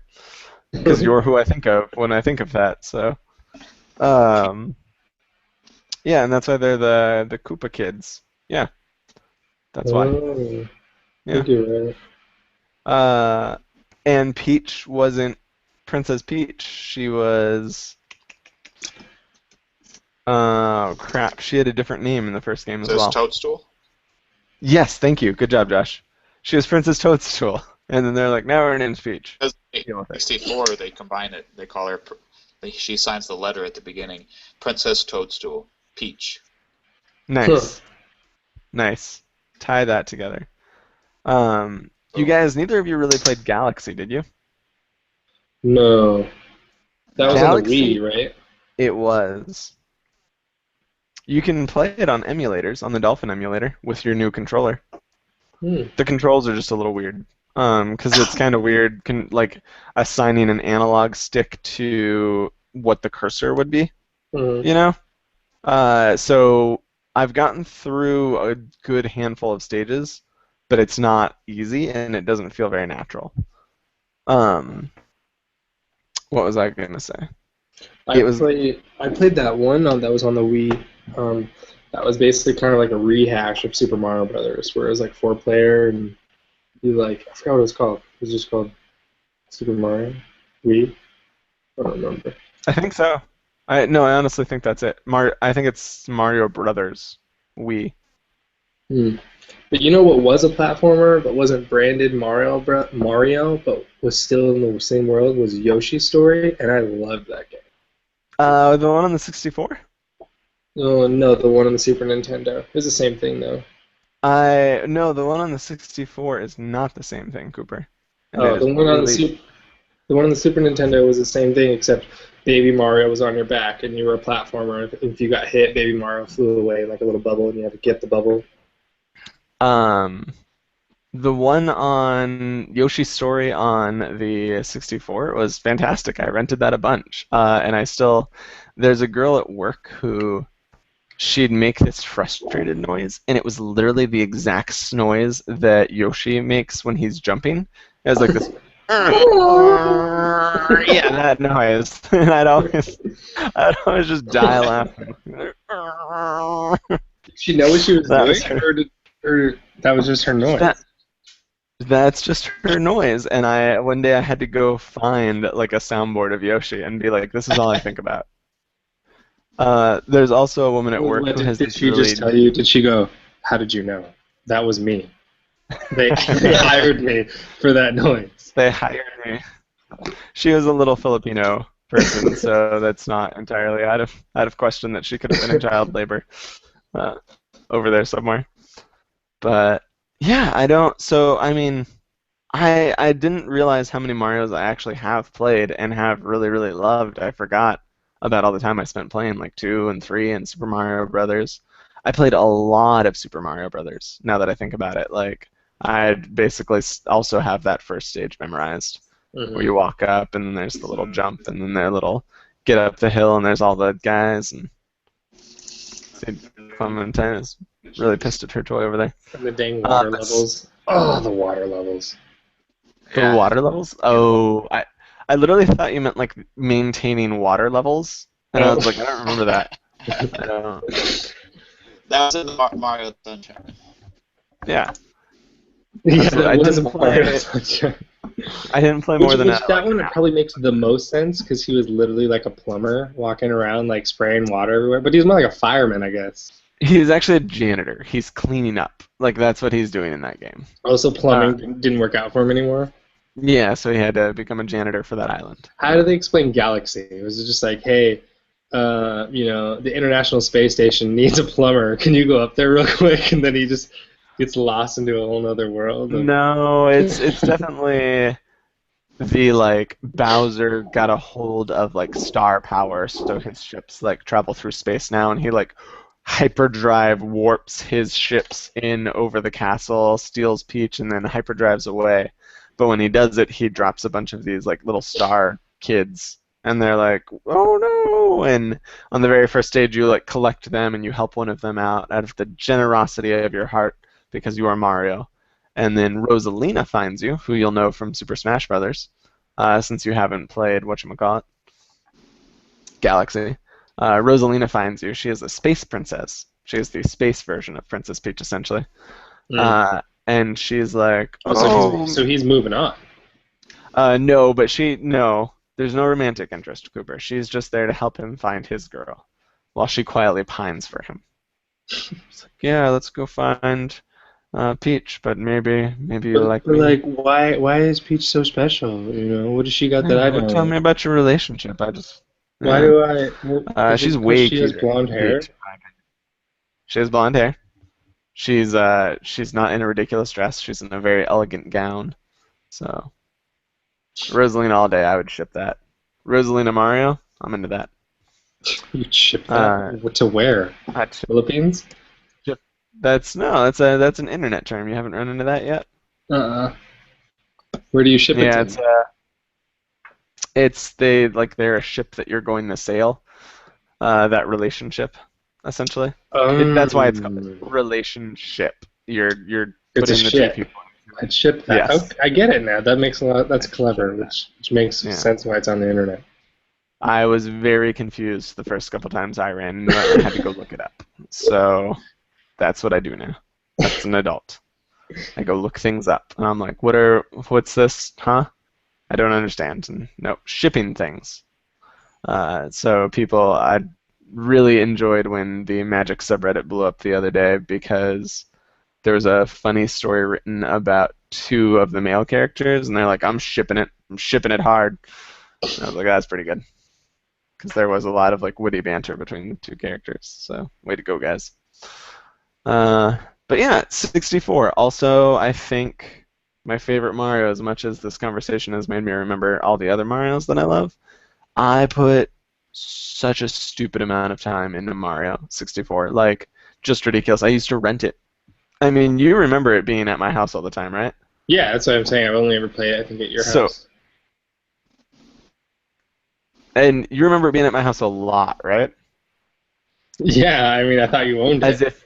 Because you're who I think of when I think of that, so. Yeah, and that's why they're the Koopa kids. Yeah. That's why. Oh, Yeah. thank you, right? And Peach wasn't Princess Peach. She was... Oh, crap. She had a different name in the first game as So it's well. Toadstool? Yes, thank you. Good job, Josh. She was Princess Toadstool. And then they're like, now her name's Peach. Because Deal with it. 64, they combine it. They call her... She signs the letter at the beginning. Princess Toadstool. Peach. Nice. Nice. Tie that together. You guys, neither of you really played Galaxy, did you? No. That was Galaxy- on the Wii, right? It was. You can play it on emulators, on the Dolphin emulator, with your new controller. The controls are just a little weird. Because it's kind of weird, like assigning an analog stick to what the cursor would be, you know? So I've gotten through a good handful of stages, but it's not easy and it doesn't feel very natural. What was I gonna say? I played that one that was on the Wii. That was basically kind of like a rehash of Super Mario Brothers, where it was like 4-player and you like I forgot what it was called. It was just called Super Mario Wii. I don't remember. I think so. I honestly think that's it. I think it's Mario Brothers Wii. But you know what was a platformer but wasn't branded Mario, but was still in the same world was Yoshi's Story, and I loved that game. The one on the 64? Oh, no, the one on the Super Nintendo. It's the same thing though. No, the one on the 64 is not the same thing, Cooper. And Oh, it the is one on really- the one on the Super Nintendo was the same thing, except Baby Mario was on your back, and you were a platformer. If you got hit, Baby Mario flew away like a little bubble, and you had to get the bubble. The one on Yoshi's Story on the 64 was fantastic. I rented that a bunch. And there's a girl at work who she'd make this frustrated noise, and it was literally the exact noise that Yoshi makes when he's jumping. It was like this, yeah, that noise. And I'd always just die laughing. Did she know what she was That was doing, or that was just her noise? That's just her noise, and one day I had to go find like a soundboard of Yoshi and be like, this is all I think about. There's also a woman at work who has Did this she just tell you? Did she go, how did you know? That was me. They hired me for that noise. They hired me. She was a little Filipino person, so that's not entirely out of question that she could have been in child labor over there somewhere. But yeah, I don't. So I mean, I didn't realize how many Marios I actually have played and have really really loved. I forgot about all the time I spent playing like 2 and 3 and Super Mario Brothers. I played a lot of Super Mario Brothers. Now that I think about it, like I basically also have that first stage memorized, where you walk up and then there's the little jump and then their little get up the hill and there's all the guys and Clementine is really pissed at her toy over there. And the dang water levels. Oh, the water levels. The water levels? Oh, I literally thought you meant like maintaining water levels, and I was like, I don't remember that. That was in the Mario Sunshine. Yeah. Yeah, I didn't play. I didn't play more than that. That one probably makes the most sense because he was literally like a plumber walking around like spraying water everywhere. But he was more like a fireman, I guess. He's actually a janitor. He's cleaning up. Like that's what he's doing in that game. Also, plumbing didn't work out for him anymore. Yeah, so he had to become a janitor for that island. How do they explain Galaxy? Was it just like, hey, the International Space Station needs a plumber. Can you go up there real quick? And then he just gets lost into a whole other world. No, it's definitely the like Bowser got a hold of like star power, so his ships like travel through space now, and he like hyperdrive warps his ships in over the castle, steals Peach, and then hyperdrives away. But when he does it, he drops a bunch of these like little star kids, and they're like, "Oh no!" And on the very first stage, you like collect them and you help one of them out of the generosity of your heart because you are Mario. And then Rosalina finds you, who you'll know from Super Smash Brothers, since you haven't played whatchamacallit, Galaxy. Rosalina finds you. She is a space princess. She is the space version of Princess Peach, essentially. And she's like, so he's moving on. No, but there's no romantic interest, Cooper. She's just there to help him find his girl, while she quietly pines for him. She's like, yeah, let's go find Peach, but maybe you like me. Like, why is Peach so special? What does she got that I don't? Tell me about your relationship. Why do I? She's way cuter. She has blonde hair. She has blonde hair. She's not in a ridiculous dress. She's in a very elegant gown. So, Rosalina all day. I would ship that. Rosalina Mario. I'm into that. You'd ship that to where? Philippines? That's an internet term. You haven't run into that yet? Where do you ship it to? They're a ship that you're going to sail. That relationship, essentially. That's why it's called a relationship. You're it's putting a the ship. two people. I'd ship that. Yes. Okay, I get it now. That makes a lot. That's clever, which makes sense why it's on the internet. I was very confused the first couple times I ran into it and I had to go look it up. So that's what I do now. That's an adult. I go look things up, and I'm like, what's this? Huh? I don't understand. And no, shipping things. So I really enjoyed when the Magic subreddit blew up the other day because there was a funny story written about 2 of the male characters, and they're like, I'm shipping it hard. And I was like, that's pretty good. Because there was a lot of like witty banter between the 2 characters. So, way to go, guys. But yeah, 64. Also, I think my favorite Mario, as much as this conversation has made me remember all the other Marios that I love, I put such a stupid amount of time into Mario 64. Like, just ridiculous. I used to rent it I mean, you remember it being at my house all the time, right? Yeah, that's what I'm saying. I've only ever played it, I think, at your So, house. and you remember it being at my house a lot, right? Yeah, I mean, I thought you owned As it. if,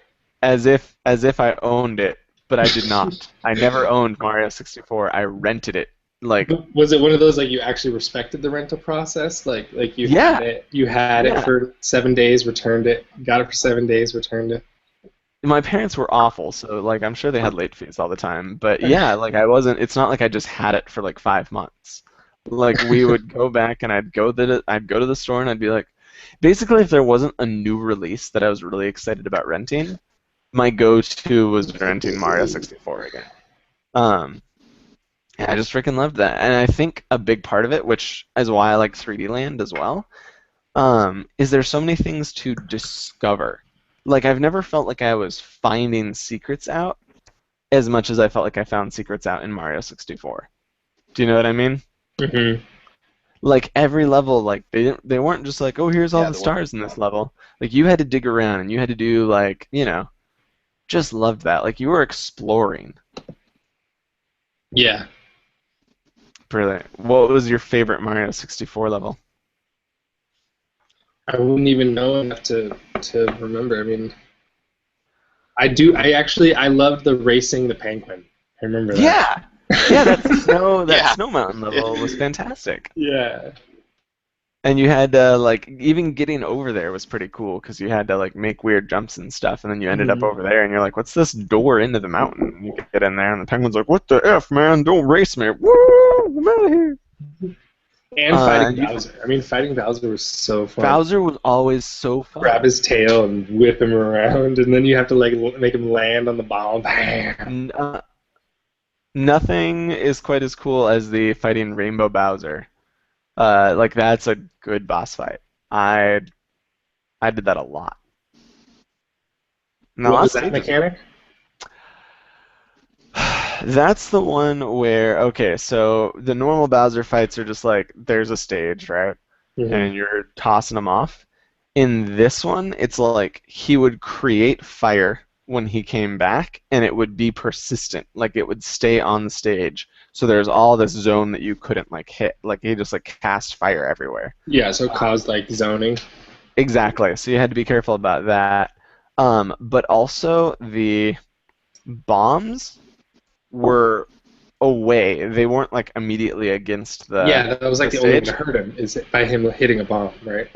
as if I owned it, but I did not. I never owned Mario 64. I rented it. Like, But was it one of those like you actually respected the rental process? Like yeah, you had it yeah. for 7 days, returned it, got it for 7 days, returned it. My parents were awful, so like I'm sure they had late fees all the time. But yeah, like I wasn't. It's not like I just had it for like 5 months. Like we would go back and I'd go to the store and I'd be like, basically if there wasn't a new release that I was really excited about renting, my go-to was renting Mario 64 again. Um, and I just freaking loved that. And I think a big part of it, which is why I like 3D Land as well, is there's so many things to discover. Like I've never felt like I was finding secrets out as much as I felt like I found secrets out in Mario 64. Do you know what I mean? Hmm. Like every level, like they weren't just like, oh, here's all Yeah, the stars in this level. Like you had to dig around and you had to do like, just loved that. Like you were exploring. Yeah, Brilliant. What was your favorite Mario 64 level? I wouldn't even know enough to remember. I mean, I do. I loved the racing the penguin. I remember that. Yeah. Yeah, that Yeah. snow mountain level was fantastic. Yeah. And you had to like even getting over there was pretty cool because you had to like make weird jumps and stuff, and then you ended up Mhm. over there and you're like, "What's this door into the mountain?" And you get in there, and the penguin's like, "What the f, man? Don't race me! Woo! I'm out of here!" And fighting you- Bowser. I mean, fighting Bowser was so fun. Bowser was always so fun. Grab his tail and whip him around, and then you have to like make him land on the bomb. Bam. Nothing is quite as cool as the fighting Rainbow Bowser. Like that's a good boss fight. I did that a lot. And the What was last that stage is- mechanic? That's the one where, okay, so the normal Bowser fights are just like, there's a stage, right? Mhm. And you're tossing them off. In this one, it's like he would create fire when he came back, and it would be persistent. Like it would stay on the stage. So there's all this zone that you couldn't like hit. Like he just like cast fire everywhere. Yeah, so it caused like zoning. Exactly. So you had to be careful about that. But also the bombs were away. They weren't like immediately against the Yeah, that was like the the only way stage. to hurt him is by him hitting a bomb, right?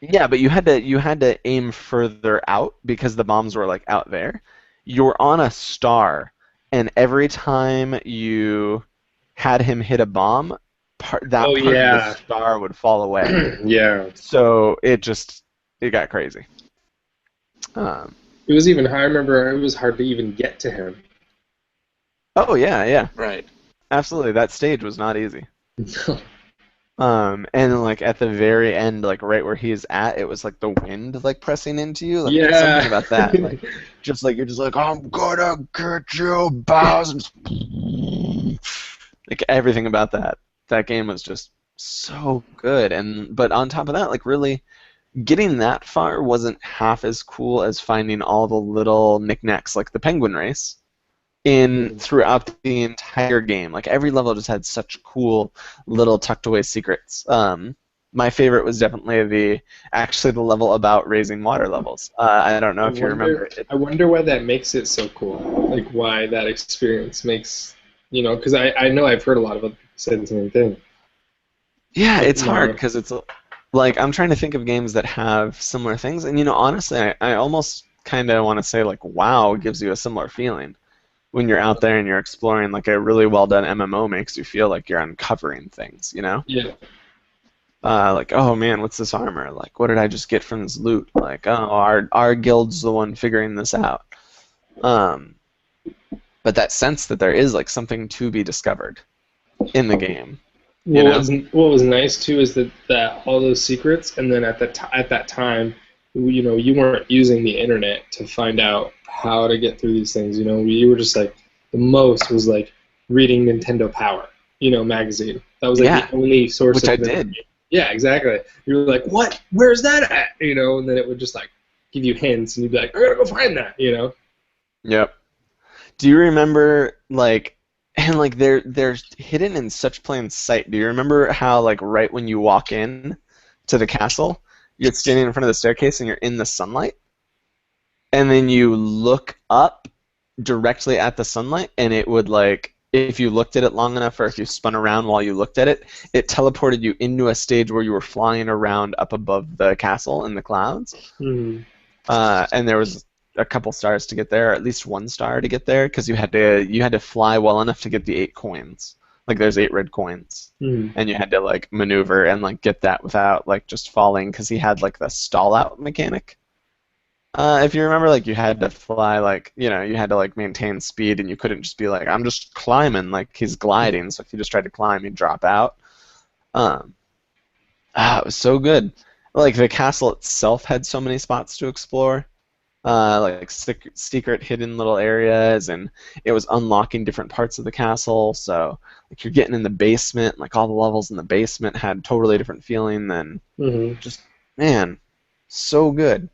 Yeah, but you had to aim further out because the bombs were like out there. You were on a star, and every time you had him hit a bomb, that Oh, part yeah. of the star would fall away. Yeah. So it got crazy. It was even hard. I remember it was hard to even get to him. Oh yeah, Right. absolutely. That stage was not easy. And like at the very end, like right where he's at, it was like the wind like pressing into you. Like there's Yeah. something about that. Like just like you're just like, I'm gonna get you, Bowser. Like everything about that game was just so good. But on top of that, like really getting that far wasn't half as cool as finding all the little knickknacks like the penguin race in throughout the entire game. Like every level just had such cool little tucked away secrets. My favorite was definitely the level about raising water levels. I don't know if you remember it. I wonder why that makes it so cool. Like why that experience makes, because I know I've heard a lot of other people say the same thing. Yeah, it's Yeah. hard because it's like I'm trying to think of games that have similar things, and honestly, I almost kind of want to say like WoW gives you a similar feeling when you're out there and you're exploring. Like a really well done MMO makes you feel like you're uncovering things, Yeah. Like, oh man, what's this armor? Like, what did I just get from this loot? Like, oh, our guild's the one figuring this out. But that sense that there is like something to be discovered in the game. What was nice too is that all those secrets, and then at that time, you weren't using the internet to find out how to get through these things. You were just like the most was like reading Nintendo Power, magazine. That was like the only source. Which of I information. did. Yeah, exactly. You were like, what? Where's that at? And then it would just like give you hints, and you'd be like, I gotta go find that. Yep. Do you remember like and like they're hidden in such plain sight. Do you remember how like right when you walk in to the castle, you're standing in front of the staircase and you're in the sunlight? And then you look up directly at the sunlight, and it would like if you looked at it long enough, or if you spun around while you looked at it, it teleported you into a stage where you were flying around up above the castle in the clouds. Mm. And there was a couple stars to get there, or at least one star to get there, because you had to fly well enough to get the 8 coins. Like there's 8 red coins, Mm. and you had to like maneuver and like get that without like just falling, because he had like the stall out mechanic. If you remember, like you had to fly, like you had to like maintain speed, and you couldn't just be like, I'm just climbing, like he's gliding. So if you just tried to climb, you'd drop out. It was so good. Like the castle itself had so many spots to explore, like secret hidden little areas, and it was unlocking different parts of the castle. So like you're getting in the basement, like all the levels in the basement had totally different feeling than Mm-hmm. just man, so good.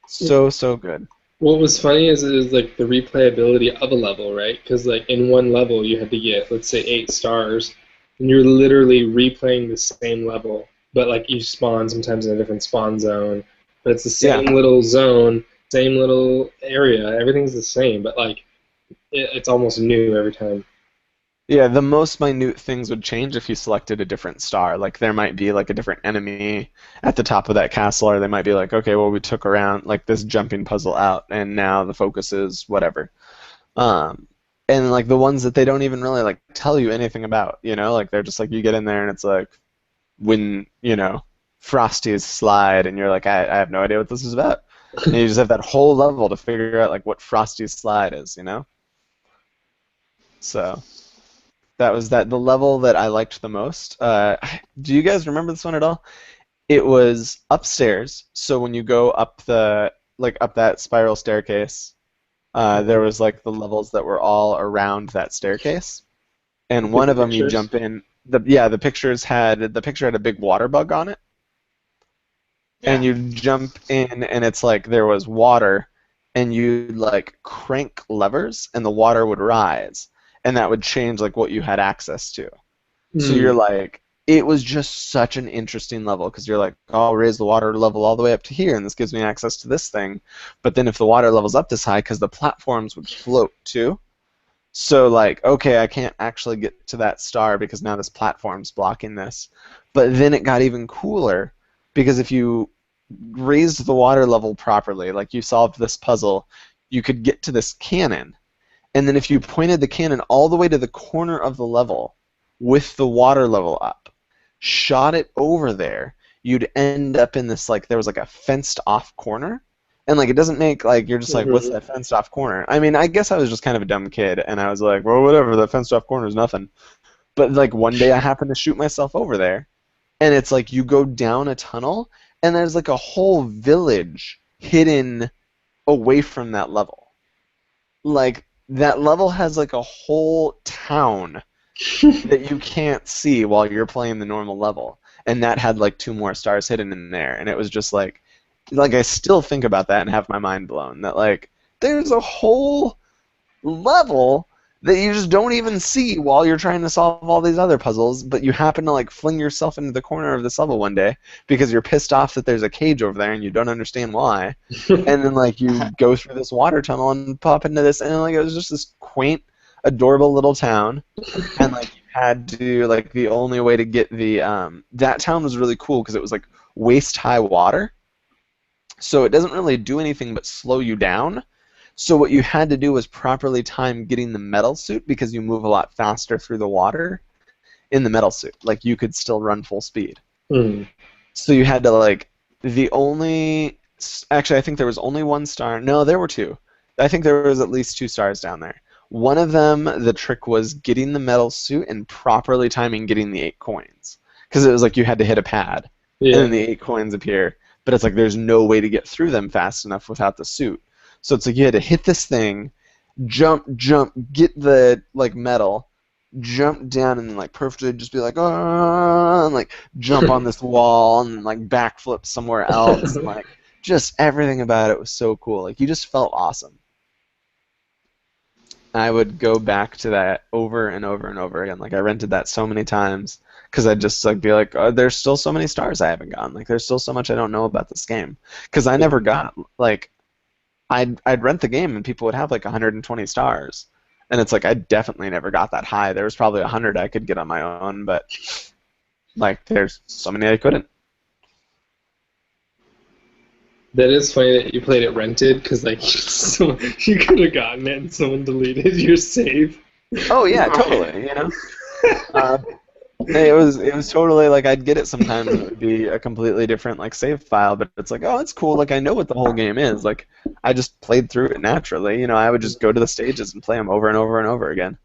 So good. What was funny is like the replayability of a level, right? Because like in one level you had to get, let's say, 8 stars, and you're literally replaying the same level, but like each spawn sometimes in a different spawn zone, but it's the same little zone, same little area. Everything's the same, but like it's almost new every time. Yeah, the most minute things would change if you selected a different star. Like there might be like a different enemy at the top of that castle, or they might be like, okay, well we took around like this jumping puzzle out, and now the focus is whatever. And like the ones that they don't even really like tell you anything about, like they're just like you get in there and it's like when Frosty's slide, and you're like, I have no idea what this is about, and you just have that whole level to figure out like what Frosty's slide is, So. That was the level that I liked the most. Do you guys remember this one at all? It was upstairs, so when you go up up that spiral staircase, there was like the levels that were all around that staircase, and one of them you jump in. The picture had a big water bug on it, and you jump in, and it's like there was water, and you like crank levers, and the water would rise. And that would change like what you had access to. So you're like, it was just such an interesting level, because you're like, oh, I'll raise the water level all the way up to here, and this gives me access to this thing. But then if the water level's up this high, because the platforms would float too. So like, okay, I can't actually get to that star because now this platform's blocking this. But then it got even cooler, because if you raised the water level properly, like you solved this puzzle, you could get to this cannon. And then if you pointed the cannon all the way to the corner of the level with the water level up, shot it over there, you'd end up in this, like, there was like a fenced off corner. And like it doesn't make, like, you're just like, what's that fenced off corner? I mean, I guess I was just kind of a dumb kid, and I was like, well, whatever, the fenced off corner is nothing. But like one day I happened to shoot myself over there, and it's like you go down a tunnel, and there's like a whole village hidden away from that level. Like, that level has like a whole town that you can't see while you're playing the normal level, and that had like 2 more stars hidden in there, and it was just like I still think about that and have my mind blown that like there's a whole level that you just don't even see while you're trying to solve all these other puzzles, but you happen to like fling yourself into the corner of this level one day because you're pissed off that there's a cage over there and you don't understand why. And then like you go through this water tunnel and pop into this, and like it was just this quaint, adorable little town. And like you had to, like, the only way to get the that town was really cool because it was like waist high water. So it doesn't really do anything but slow you down. So what you had to do was properly time getting the metal suit, because you move a lot faster through the water in the metal suit. Like, you could still run full speed. So you had to, like, actually, I think there was only 1 star. No, there were 2. I think there was at least 2 stars down there. One of them, the trick was getting the metal suit and properly timing getting the 8 coins. Because it was like you had to hit a pad, and then the 8 coins appear. But it's like there's no way to get through them fast enough without the suit. So it's like you had to hit this thing, jump, get the like metal, jump down, and like perfectly just be like, oh, and like jump on this wall and like backflip somewhere else. And, like, just everything about it was so cool. Like, you just felt awesome. I would go back to that over and over and over again. Like I rented that so many times because I'd just like be like, oh, there's still so many stars I haven't gotten. Like there's still so much I don't know about this game. Because I never got like I'd rent the game and people would have like 120 stars, and it's like I definitely never got that high. There was probably 100 I could get on my own, but like there's so many I couldn't. That is funny that you played it rented, because like you could have gotten it and someone deleted your save. Oh yeah, totally. You know, it was totally like I'd get it sometimes and it would be a completely different like save file, but it's like, oh, it's cool. Like I know what the whole game is. Like I just played through it naturally. You know, I would just go to the stages and play them over and over and over again.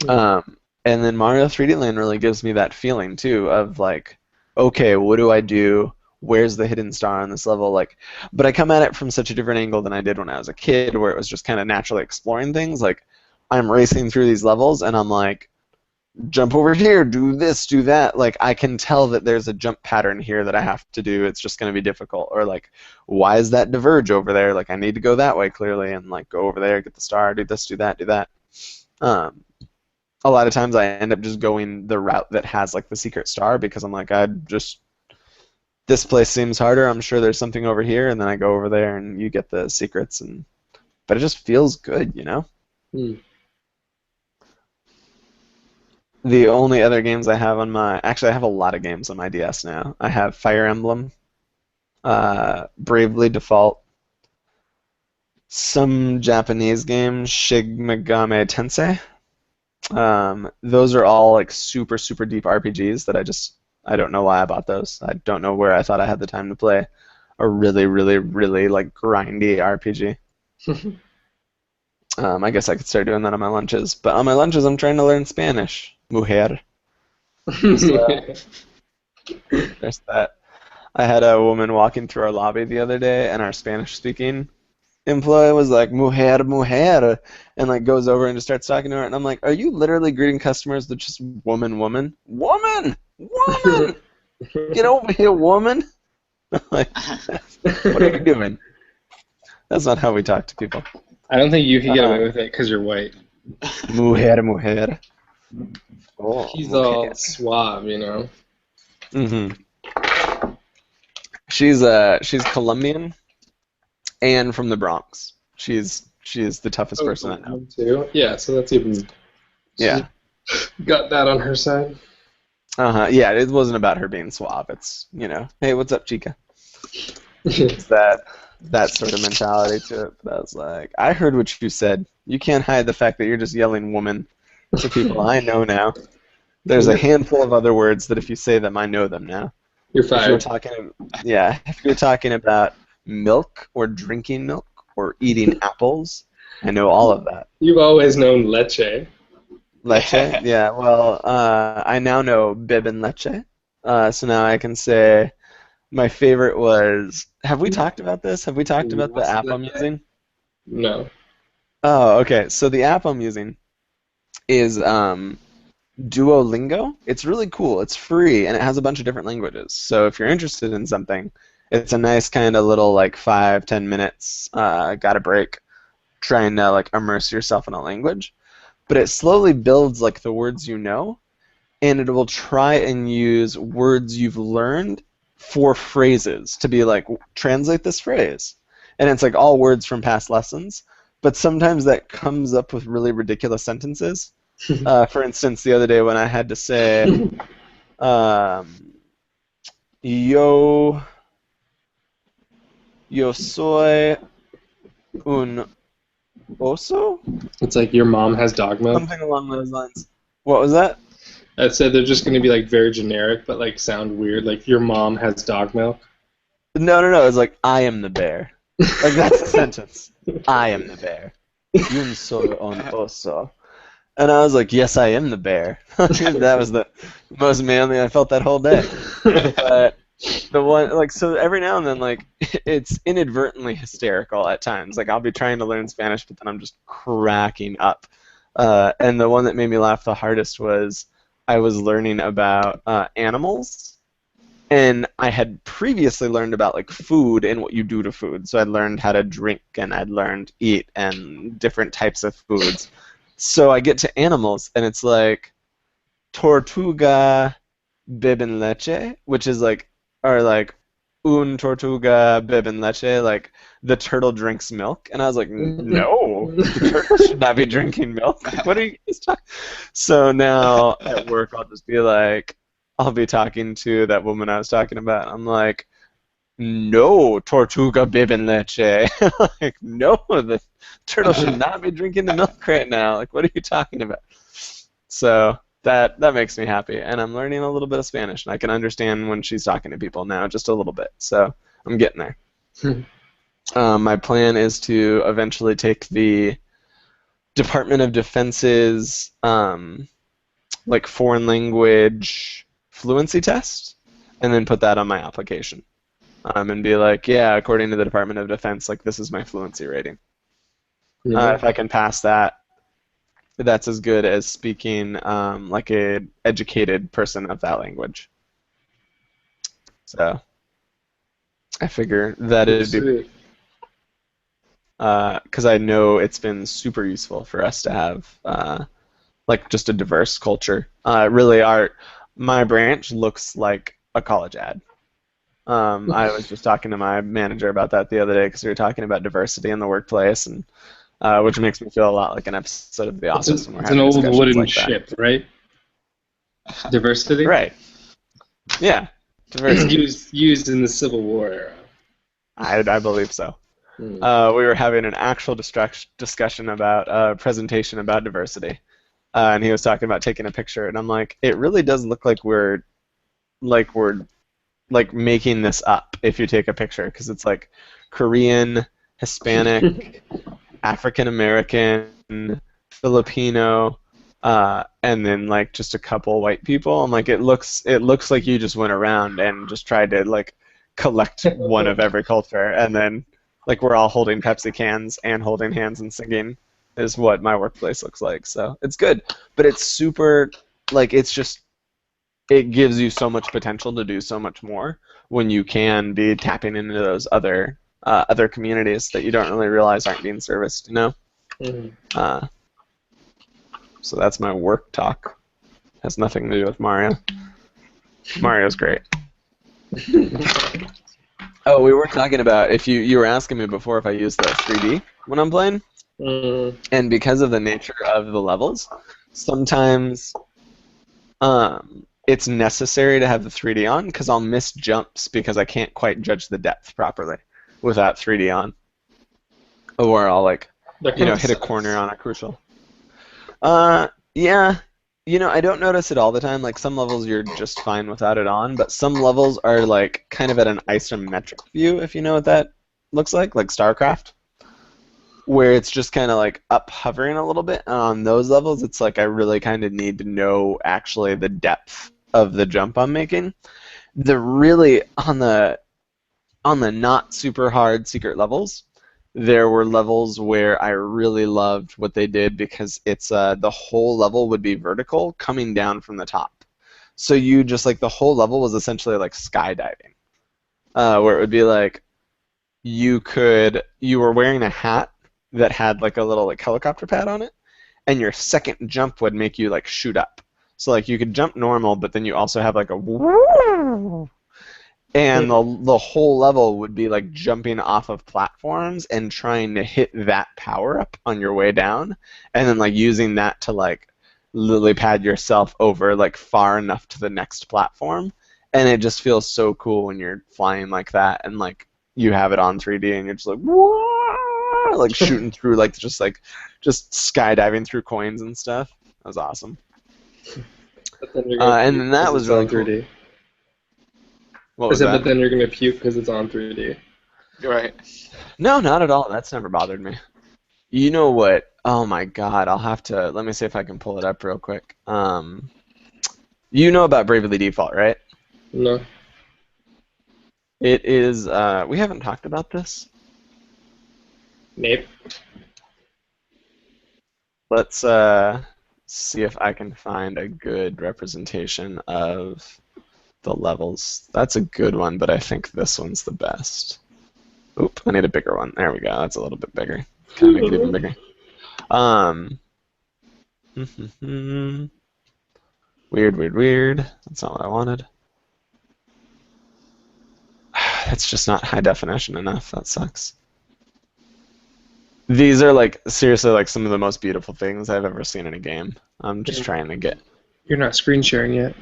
And then Mario 3D Land really gives me that feeling too of like, okay, what do I do? Where's the hidden star on this level? Like, but I come at it from such a different angle than I did when I was a kid, where it was just kind of naturally exploring things. Like, I'm racing through these levels, and I'm like, jump over here, do this, do that. Like, I can tell that there's a jump pattern here that I have to do. It's just going to be difficult. Or like, why is that diverge over there? Like, I need to go that way clearly, and like go over there, get the star, do this, do that, do that. A lot of times I end up just going the route that has like the secret star because I'm like, this place seems harder. I'm sure there's something over here, and then I go over there, and you get the secrets, but it just feels good, you know. The only other games I have actually I have a lot of games on my DS now. I have Fire Emblem, Bravely Default, some Japanese games, Shin Megami Tensei. Those are all like super super deep RPGs that I don't know why I bought those. I don't know where I thought I had the time to play a really, really, really like grindy RPG. I guess I could start doing that on my lunches. But on my lunches, I'm trying to learn Spanish. Mujer. So, there's that. I had a woman walking through our lobby the other day, and our Spanish-speaking employee was like, mujer, mujer, and like goes over and just starts talking to her, and I'm like, are you literally greeting customers with just woman, woman? Woman! Woman! Get over here, woman! Like, what are you doing? That's not how we talk to people. I don't think you can get away with it because you're white. Mujer, mujer. Oh, He's mujer. all suave, you know. Mm-hmm. She's Colombian and from the Bronx. She is the toughest person I know. Too. Yeah, so that's even. Yeah. Got that on her side. Yeah, it wasn't about her being suave. It's, you know, hey, what's up, chica? It's that sort of mentality to it. But I was like, I heard what you said. You can't hide the fact that you're just yelling woman to people I know now. There's a handful of other words that if you say them, I know them now. You're fired. If you're talking about milk or drinking milk or eating apples, I know all of that. You've always known leche. Leche? Yeah, well, I now know bib and leche. So now I can say my favorite was... Have we talked about this? Have we talked about the app I'm using? No. Oh, okay. So the app I'm using is Duolingo. It's really cool. It's free, and it has a bunch of different languages. So if you're interested in something, it's a nice kind of little, like, 5-10 minutes, got a break, trying to, like, immerse yourself in a language. But it slowly builds, like, the words you know, and it will try and use words you've learned for phrases to be like, translate this phrase. And it's like all words from past lessons, but sometimes that comes up with really ridiculous sentences. For instance, the other day when I had to say, yo soy un oso? It's like your mom has dog milk. Something along those lines. What was that? I said they're just going to be like very generic, but like sound weird. Like your mom has dog milk. No. It's like I am the bear. Like that's the sentence. I am the bear. Yun soy un oso. And I was like, yes, I am the bear. That was the most manly I felt that whole day. But the one, like, so every now and then, like, it's inadvertently hysterical at times. Like, I'll be trying to learn Spanish, but then I'm just cracking up. And the one that made me laugh the hardest was I was learning about animals, And I had previously learned about like food and what you do to food. So I'd learned how to drink and I'd learned eat and different types of foods. So I get to animals and it's like Tortuga beben leche, which is like, or like un tortuga beben leche, like the turtle drinks milk. And I was like, no, the turtle should not be drinking milk. Like, what are you guys talking? So now at work, I'll just be like, I'll be talking to that woman I was talking about. I'm like, no, Tortuga beben leche. Like, no, the turtle should not be drinking the milk right now. Like, what are you talking about? So that makes me happy, and I'm learning a little bit of Spanish, and I can understand when she's talking to people now, just a little bit. So I'm getting there. My plan is to eventually take the Department of Defense's like foreign language fluency test, and then put that on my application, and be like, yeah, according to the Department of Defense, like this is my fluency rating. If I can pass that, that's as good as speaking like an educated person of that language. So I figure that it'd be, because I know it's been super useful for us to have like just a diverse culture. Really, my branch looks like a college ad. I was just talking to my manager about that the other day because we were talking about diversity in the workplace, and which makes me feel a lot like an episode of The Office. It's an old wooden ship, right? Diversity? Right. Yeah. Diversity. used in the Civil War era. I believe so. We were having an actual discussion about a presentation about diversity. And he was talking about taking a picture, and I'm like, it really does look like we're making this up if you take a picture, because it's like Korean, Hispanic, African American, Filipino, and then like just a couple white people. I'm like, it looks like you just went around and just tried to like collect one of every culture, and then like we're all holding Pepsi cans and holding hands and singing is what my workplace looks like. So it's good, but it's super, like, it's just, it gives you so much potential to do so much more when you can be tapping into those other communities that you don't really realize aren't being serviced, you know? So that's my work talk. Has nothing to do with Mario. Mario's great. Oh, we were talking about, if you were asking me before if I use the 3D when I'm playing, and because of the nature of the levels, sometimes it's necessary to have the 3D on because I'll miss jumps because I can't quite judge the depth properly without 3D on, or I'll like hit a corner on a crucial. Yeah. I don't notice it all the time. Like, some levels you're just fine without it on, but some levels are, like, kind of at an isometric view, if you know what that looks like StarCraft, where it's just kind of, like, up hovering a little bit. And on those levels, it's like I really kind of need to know, actually, the depth of the jump I'm making. Really, on the not super hard secret levels, there were levels where I really loved what they did because it's the whole level would be vertical coming down from the top. So you just, like, the whole level was essentially like skydiving, where it would be like you were wearing a hat that had like a little like helicopter pad on it, and your second jump would make you like shoot up. So like you could jump normal, but then you also have like a woo. And the whole level would be like jumping off of platforms and trying to hit that power up on your way down, and then like using that to like lily pad yourself over like far enough to the next platform. And it just feels so cool when you're flying like that, and like you have it on 3D and you're just like whoa, like shooting through like just skydiving through coins and stuff. That was awesome. And then that was really 3D. Cool. What was that? But then you're going to puke because it's on 3D. Right. No, not at all. That's never bothered me. You know what? Oh my god, I'll have to... Let me see if I can pull it up real quick. You know about Bravely Default, right? No. It is... we haven't talked about this. Nope. Let's see if I can find a good representation of the levels. That's a good one, but I think this one's the best. Oop, I need a bigger one. There we go. That's a little bit bigger. Can I make it even bigger? Weird. That's not what I wanted. It's just not high definition enough. That sucks. These are like seriously like some of the most beautiful things I've ever seen in a game. I'm just trying to get. You're not screen sharing yet.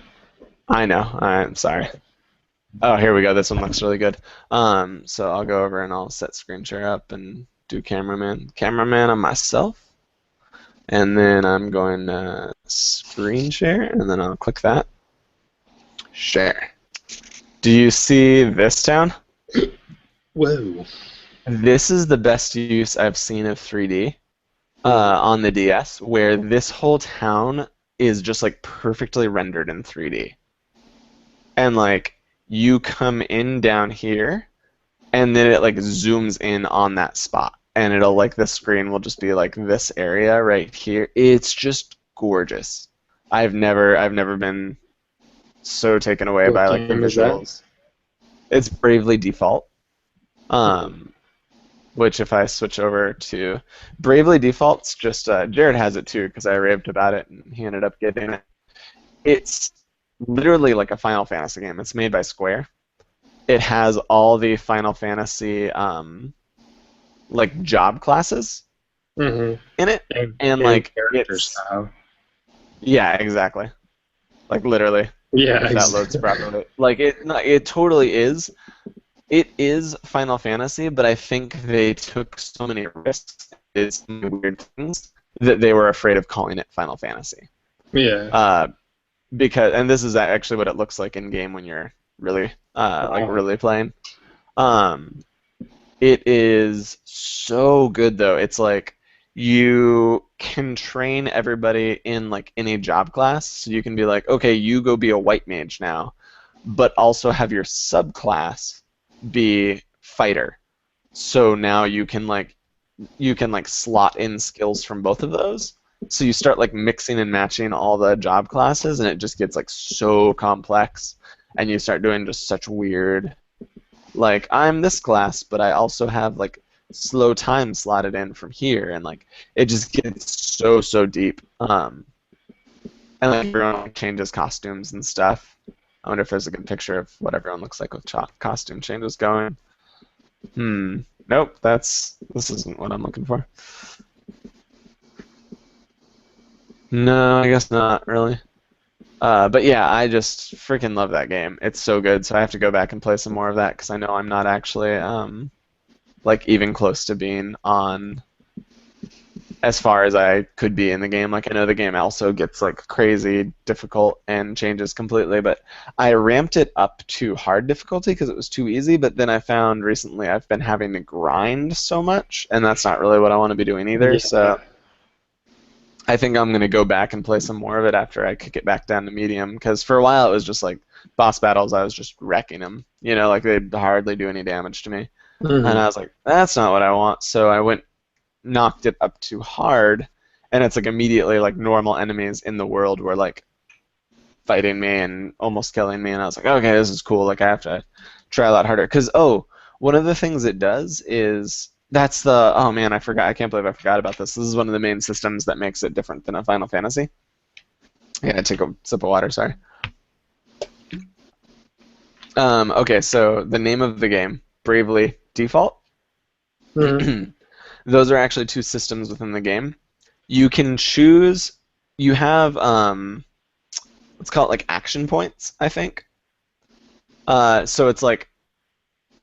I know. I'm sorry. Oh, here we go. This one looks really good. So I'll go over and I'll set screen share up and do cameraman on myself. And then I'm going to screen share, and then I'll click that. Share. Do you see this town? Whoa. This is the best use I've seen of 3D on the DS, where this whole town is just like perfectly rendered in 3D. And like you come in down here, and then it like zooms in on that spot. And it'll like the screen will just be like this area right here. It's just gorgeous. I've never been so taken away by like the visuals. It's Bravely Default. Which if I switch over to Bravely Default's just Jared has it too because I raved about it and he ended up getting it. It's literally like a Final Fantasy game. It's made by Square. It has all the Final Fantasy like job classes in it, and like character style. Yeah, exactly. Like literally. Yeah, if that loads properly. Like it totally is. It is Final Fantasy, but I think they took so many risks, did so many weird things that they were afraid of calling it Final Fantasy. Yeah. Because and this is actually what it looks like in game when you're really like really playing. It is so good though. It's like you can train everybody in like any job class. So you can be like, okay, you go be a white mage now, but also have your subclass be fighter. So now you can like slot in skills from both of those. So you start like mixing and matching all the job classes, and it just gets like so complex, and you start doing just such weird. Like, I'm this class, but I also have, like, slow time slotted in from here, and, like, it just gets so deep. And, like, everyone changes costumes and stuff. I wonder if there's a good picture of what everyone looks like with costume changes going. Nope, this isn't what I'm looking for. No, I guess not, really. But yeah, I just freaking love that game. It's so good, so I have to go back and play some more of that because I know I'm not actually like even close to being on as far as I could be in the game. Like I know the game also gets like crazy difficult and changes completely, but I ramped it up to hard difficulty because it was too easy. But then I found recently I've been having to grind so much, and that's not really what I want to be doing either. Yeah. So I think I'm going to go back and play some more of it after I kick it back down to medium, because for a while it was just like boss battles, I was just wrecking them. You know, like they'd hardly do any damage to me. And I was like, that's not what I want. So I knocked it up to hard, and it's like immediately like normal enemies in the world were like fighting me and almost killing me, and I was like, okay, this is cool. Like I have to try a lot harder. Because, one of the things it does is... That's the... Oh, man, I forgot. I can't believe I forgot about this. This is one of the main systems that makes it different than a Final Fantasy. I gotta take a sip of water, sorry. Okay, so the name of the game, Bravely Default. Those are actually two systems within the game. You can choose... You have... let's call it like action points, I think. So it's like...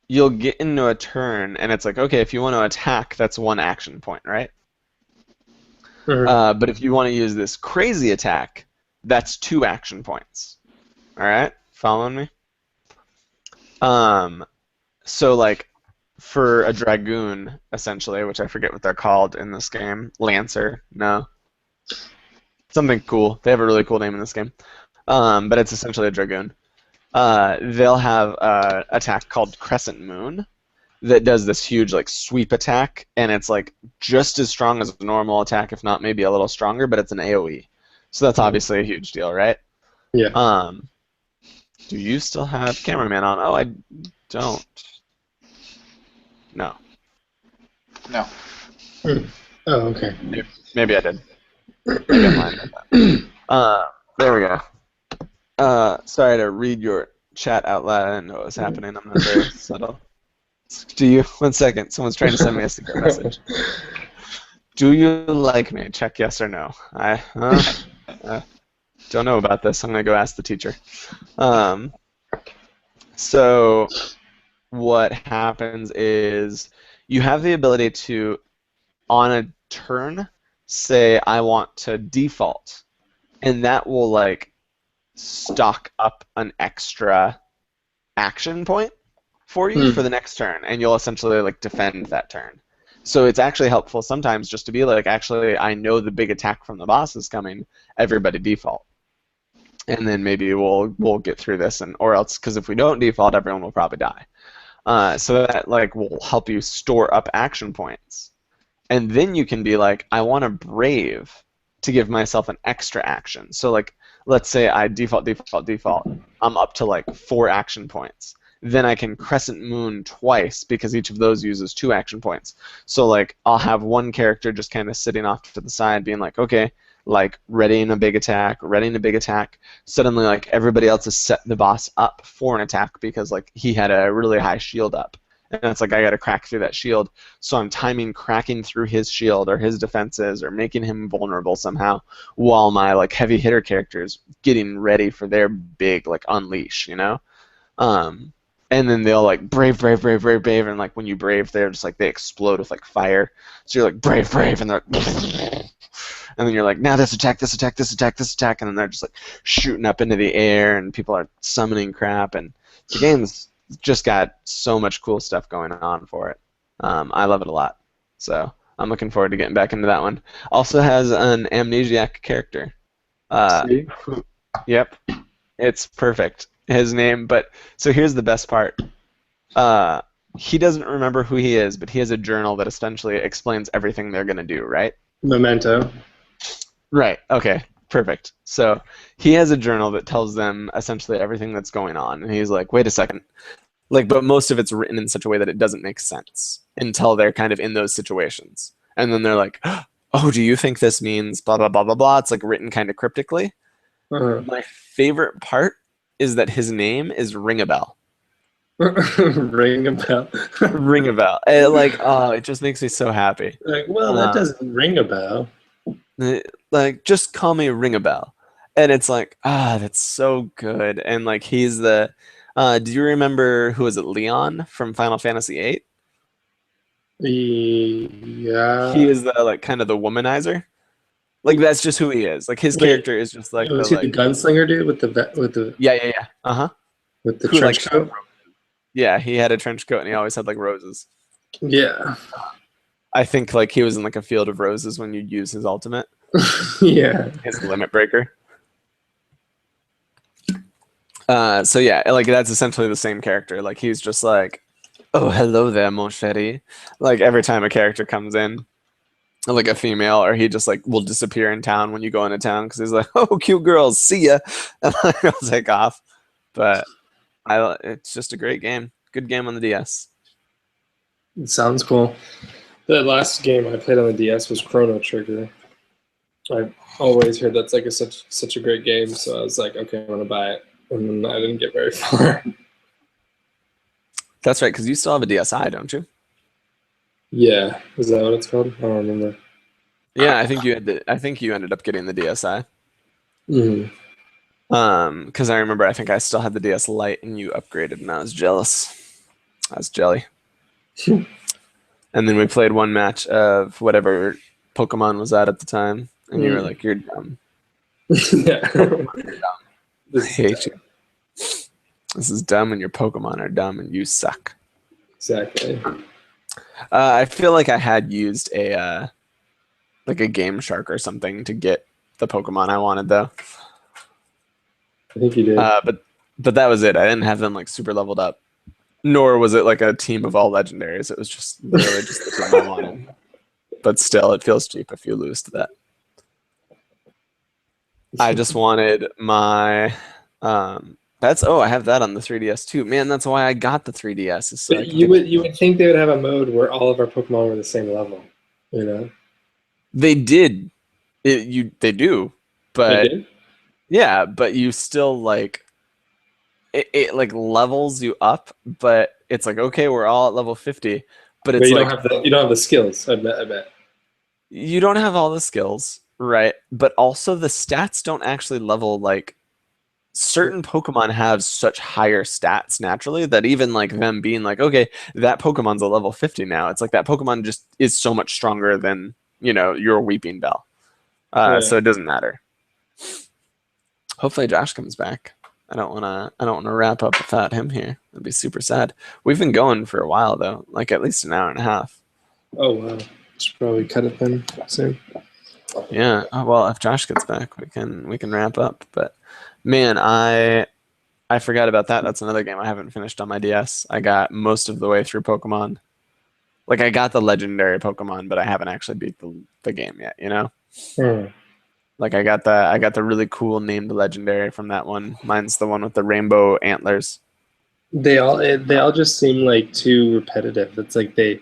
You'll get into a turn, and it's like, okay, if you want to attack, that's one action point, right? But if you want to use this crazy attack, that's 2 action points. All right? Following me? So, like, for a Dragoon, essentially, which I forget what they're called in this game. Lancer? No. Something cool. They have a really cool name in this game. But it's essentially a Dragoon. They'll have an attack called Crescent Moon that does this huge like sweep attack, and it's like just as strong as a normal attack, if not maybe a little stronger, but it's an AoE. So that's obviously a huge deal, right? Yeah. Do you still have cameraman on? Oh, I don't. No. No. Oh, okay. Maybe I did. Maybe I'm lying about that. There we go. Sorry to read your chat out loud. I didn't know what was happening. I'm not very subtle. Do you? 1 second. Someone's trying to send me a secret message. Do you like me? Check yes or no. I don't know about this. I'm going to go ask the teacher. So what happens is you have the ability to, on a turn, say I want to default, and that will like stock up an extra action point for you for the next turn, and you'll essentially like defend that turn. So it's actually helpful sometimes just to be like, actually, I know the big attack from the boss is coming. Everybody default, and then maybe we'll get through this, and or else because if we don't default, everyone will probably die. So that like will help you store up action points, and then you can be like, I want to brave to give myself an extra action. So like, let's say I default. I'm up to like 4 action points. Then I can Crescent Moon twice because each of those uses 2 action points. So like I'll have one character just kind of sitting off to the side being like, okay, like readying a big attack. Suddenly like everybody else has set the boss up for an attack because like he had a really high shield up. And it's like I gotta crack through that shield. So I'm timing cracking through his shield or his defenses or making him vulnerable somehow while my like heavy hitter characters getting ready for their big like unleash, you know? And then they'll like brave, and like when you brave, they're just like they explode with like fire. So you're like brave, and they're like, and then you're like now this attack, and then they're just like shooting up into the air, and people are summoning crap, and the game's just got so much cool stuff going on for it. I love it a lot, so I'm looking forward to getting back into that one. Also has an amnesiac character. Yep, it's perfect. His name, but so here's the best part. He doesn't remember who he is, but he has a journal that essentially explains everything they're gonna do, right? Memento. Right. Okay. Perfect. So he has a journal that tells them essentially everything that's going on, and he's like, "Wait a second." Like, but most of it's written in such a way that it doesn't make sense until they're kind of in those situations, and then they're like, "Oh, do you think this means blah blah blah blah blah?" It's like written kind of cryptically. My favorite part is that his name is Ring a Bell. Ring a bell. Ring a Bell. It just makes me so happy. Like, well, that doesn't ring a bell. Like, just call me Ring a Bell. And it's like, that's so good. And like, he's the. Do you remember who was it? Leon from Final Fantasy VIII? Yeah. He is the like kind of the womanizer. Like that's just who he is. Like his character is just like was he the gunslinger dude with the yeah. with the trench coat? Yeah, he had a trench coat and he always had like roses. Yeah. I think like he was in like a field of roses when you'd use his ultimate. Yeah. His limit breaker. So yeah, like that's essentially the same character. Like he's just like, oh hello there, mon chéri. Like every time a character comes in, like a female, or he just like will disappear in town when you go into town because he's like, oh cute girls, see ya, and like, I'll take off. But it's just a great game. Good game on the DS. It sounds cool. The last game I played on the DS was Chrono Trigger. I've always heard that's like such a great game, so I was like, okay, I'm gonna buy it, and then I didn't get very far. That's right, because you still have a DSi, don't you? Yeah, is that what it's called? I don't remember. Yeah, I think you had. I think you ended up getting the DSi. Because I remember, I think I still had the DS Lite, and you upgraded, and I was jealous. I was jelly. And then we played one match of whatever Pokemon was at the time, and you were like, "You're dumb." Yeah. You're dumb. I hate you. This is dumb, and your Pokemon are dumb, and you suck. Exactly. I feel like I had used a Game Shark or something to get the Pokemon I wanted, though. I think you did. But that was it. I didn't have them like super leveled up, nor was it like a team of all legendaries. It was just literally just the team I wanted. But still, it feels cheap if you lose to that. I just wanted my I have that on the 3DS too. Man, that's why I got the 3DS. Is so I But could get you would think they would have a mode where all of our Pokemon were the same level. You know, They did. They do, they but did. yeah, but you still like it like levels you up, but it's like okay, we're all at level 50, but But it's like you don't have the skills. I bet. you don't have all the skills, right? But also the stats don't actually level like certain Pokemon have such higher stats naturally that even like them being like, okay, that Pokemon's a level 50 now. It's like that Pokemon just is so much stronger than, your Weeping Bell. Yeah. So it doesn't matter. Hopefully Josh comes back. I don't wanna wrap up without him here. That'd be super sad. We've been going for a while though, like at least an hour and a half. Oh wow. Should probably cut it then soon. Yeah. Oh, well, if Josh gets back, we can wrap up. But man, I forgot about that. That's another game I haven't finished on my DS. I got most of the way through Pokemon. Like I got the legendary Pokemon, but I haven't actually beat the game yet, you know? Hmm. Like I got the really cool named legendary from that one. Mine's the one with the rainbow antlers. They all just seem like too repetitive. It's like they.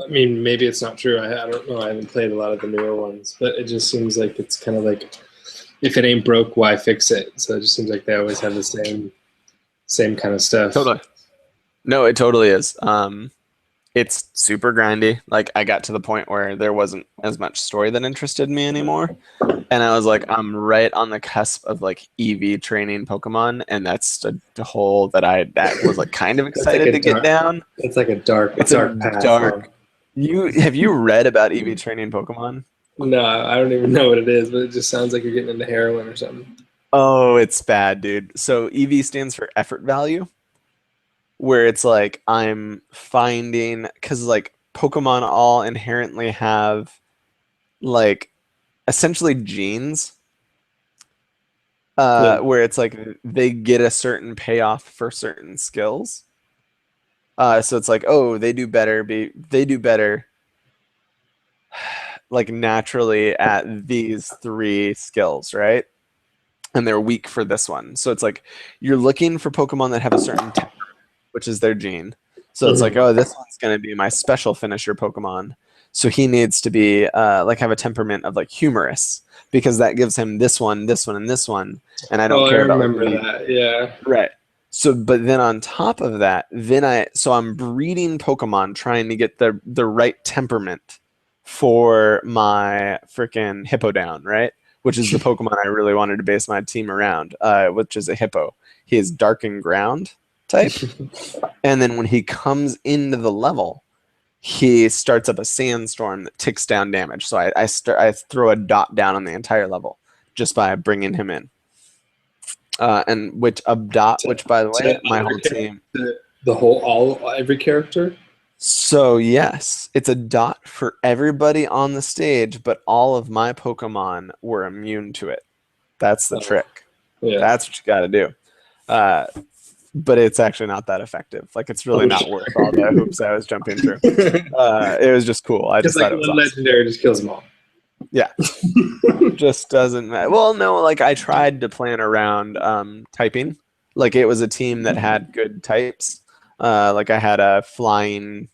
I mean, maybe it's not true. I don't know. I haven't played a lot of the newer ones, but it just seems like it's kind of like if it ain't broke, why fix it? So it just seems like they always have the same kind of stuff. Totally. No, it totally is. It's super grindy. Like I got to the point where there wasn't as much story that interested me anymore. And I was like, I'm right on the cusp of like EV training Pokemon, and that's a hole that was like kind of That's like excited a to get dark. down. It's like a dark It's a path. dark. Have you read about EV training Pokemon? No, I don't even know what it is, but it just sounds like you're getting into heroin or something. Oh, it's bad, dude. So EV stands for effort value, where it's like I'm finding because like Pokemon all inherently have like essentially genes, Yeah. where it's like they get a certain payoff for certain skills. So it's like, oh, they do better like naturally at these three skills, right? And they're weak for this one. So it's like you're looking for Pokemon that have a certain temperament, which is their gene. So it's like, oh, this one's going to be my special finisher Pokemon. So he needs to be like have a temperament of like humorous because that gives him this one, and this one. And I don't care about like, remember that. Yeah. right. So, but then on top of that, I'm breeding Pokemon trying to get the right temperament for my freaking Hippowdon, right? Which is the Pokemon I really wanted to base my team around, which is a Hippo. He is Dark and Ground type, and then when he comes into the level, he starts up a Sandstorm that ticks down damage. So I throw a dot down on the entire level just by bringing him in. And which by the way, my whole team. Every character. So yes, it's a dot for everybody on the stage, but all of my Pokemon were immune to it. That's the trick. Yeah. That's what you got to do. But it's actually not that effective. Like it's really not worth all the hoops I was jumping through. It was just cool. I just thought it was one awesome. legendary just kills them all. Yeah. Just doesn't matter. Well, no, like I tried to plan around typing. Like it was a team that had good types. Like I had a flying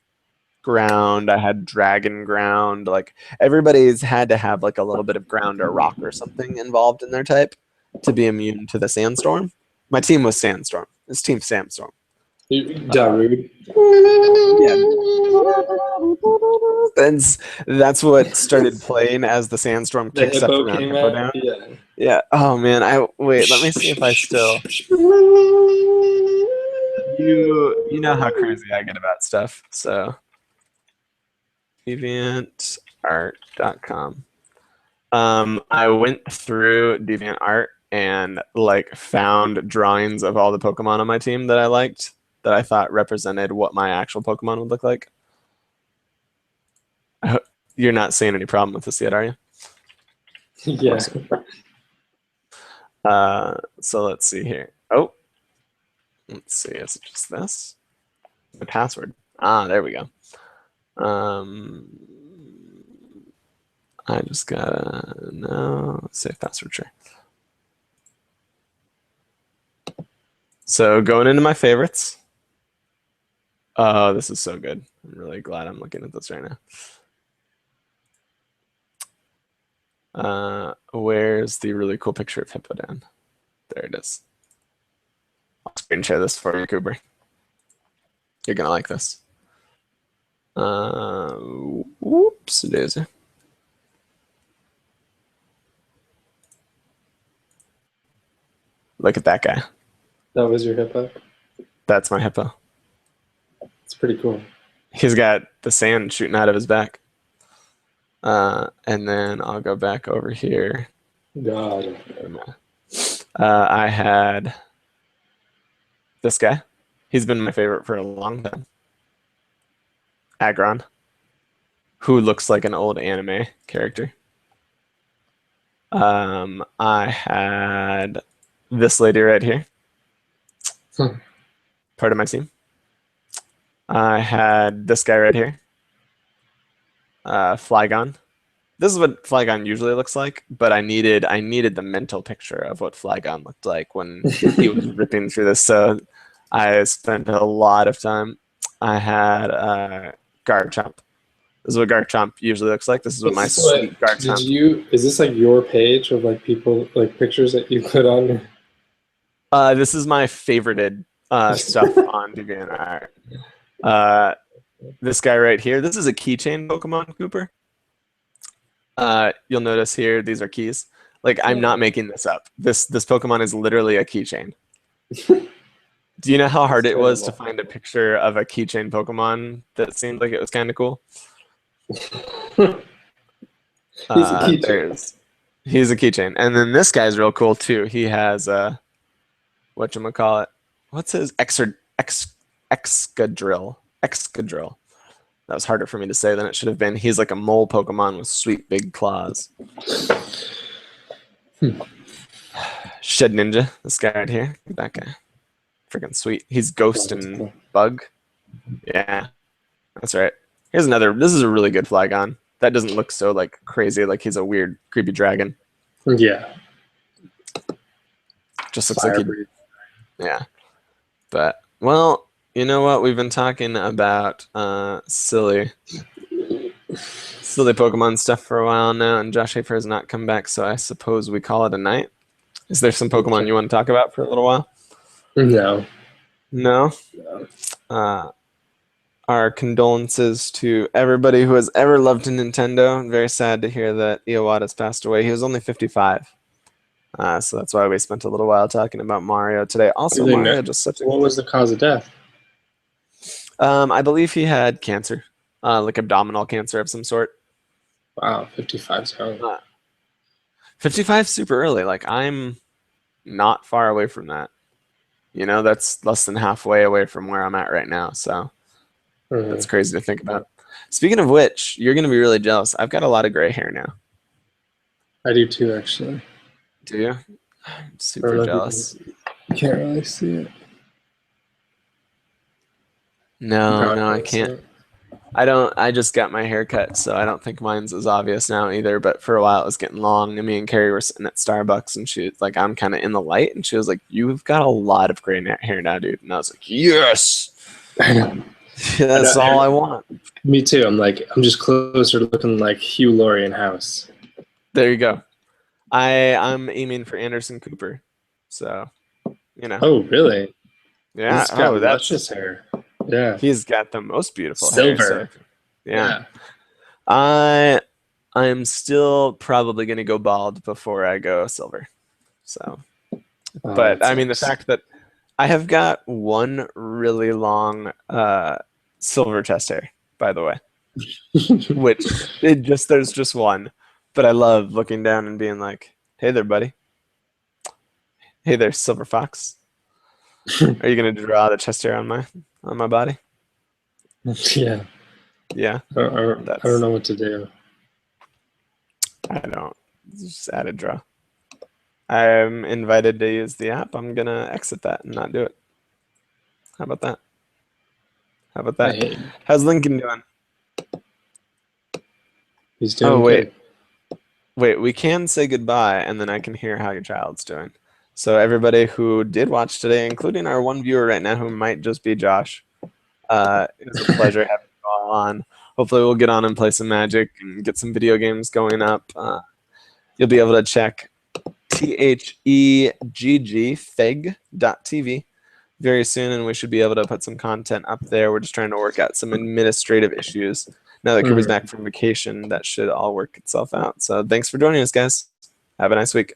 ground, I had dragon ground. Like everybody's had to have like a little bit of ground or rock or something involved in their type to be immune to the sandstorm. My team was Sandstorm. It's Team Sandstorm. Darude. That's what started playing as the Sandstorm The kicks up hippo around came Hippo out. down. Yeah. Yeah. Oh man. Wait. Let me see if I still. You know how crazy I get about stuff. So. DeviantArt.com. I went through DeviantArt and like found drawings of all the Pokemon on my team that I liked that I thought represented what my actual Pokemon would look like. You're not seeing any problem with this yet, are you? Yeah. So let's see here. Oh, let's see. Is it just this? The password. There we go. I just gotta no save password. Sure. So going into my favorites. Oh, this is so good. I'm really glad I'm looking at this right now. Where's the really cool picture of Hippodon? There it is. I'll screen share this for you, Cooper. You're gonna like this. Whoops, daisy. Look at that guy. That was your hippo? That's my hippo. It's pretty cool. He's got the sand shooting out of his back. And then I'll go back over here. God. I had this guy. He's been my favorite for a long time. Aggron, who looks like an old anime character. I had this lady right here. Part of my team. I had this guy right here. Flygon. This is what Flygon usually looks like, but I needed the mental picture of what Flygon looked like when he was ripping through this. So I spent a lot of time. I had Garchomp. This is what Garchomp usually looks like. This is what my sweet Garchomp. Is this like your page of like people, like pictures that you put on? This is my favorited stuff on DeviantArt. This guy right here. This is a keychain Pokemon, Cooper. You'll notice here these are keys. Like, I'm not making this up. This Pokemon is literally a keychain. Do you know how hard it was to find a picture of a keychain Pokemon that seemed like it was kind of cool? He's a keychain. He's a keychain. And then this guy's real cool too. He has whatchamacallit? What's his Excadrill. Excadrill. That was harder for me to say than it should have been. He's like a mole Pokemon with sweet big claws. Shed Ninja, this guy right here. Look at that guy. Freaking sweet. He's Ghost and Bug. Yeah, that's right. Here's another. This is a really good Flygon. That doesn't look so like crazy, like he's a weird, creepy dragon. Yeah. Just looks like he. Yeah. But, well, you know what? We've been talking about silly Pokemon stuff for a while now, and Josh Hafer has not come back, so I suppose we call it a night. Is there some Pokemon you want to talk about for a little while? No. No? Our condolences to everybody who has ever loved Nintendo. I'm very sad to hear that Iwata's passed away. He was only 55. So that's why we spent a little while talking about Mario today. Also, Mario just such a... What was the cause of death? I believe he had cancer, like abdominal cancer of some sort. Wow, 55's young. 55 super early. Like, I'm not far away from that. You know, that's less than halfway away from where I'm at right now. So that's crazy to think about. Speaking of which, you're going to be really jealous. I've got a lot of gray hair now. I do too, actually. Do you? I'm super jealous. You can't really see it. No, I can't. I just got my hair cut, so I don't think mine's as obvious now either. But for a while, it was getting long. And me and Carrie were sitting at Starbucks, and she was like, I'm kind of in the light. And she was like, you've got a lot of gray hair now, dude. And I was like, yes! That's all I want. Me too. I'm just closer to looking like Hugh Laurie in House. There you go. I'm aiming for Anderson Cooper. So, you know. Oh, really? Yeah. He's got luscious hair. Yeah. He's got the most beautiful Silver. hair. So, yeah. I'm still probably going to go bald before I go silver. So, but I mean, the fact that I have got one really long silver chest hair, by the way, which there's just one. But I love looking down and being like, hey there, buddy. Hey there, Silver Fox. Are you going to draw the chest hair on my body? Yeah. Yeah. I don't know what to do. I don't. Just add a draw. I'm invited to use the app. I'm going to exit that and not do it. How about that? How's Lincoln doing? He's doing good. Wait, we can say goodbye, and then I can hear how your child's doing. So everybody who did watch today, including our one viewer right now who might just be Josh, it was a pleasure having you all on. Hopefully we'll get on and play some Magic and get some video games going up. You'll be able to check thegg.tv very soon, and we should be able to put some content up there. We're just trying to work out some administrative issues. Now that Cooper's back from vacation, that should all work itself out. So thanks for joining us, guys. Have a nice week.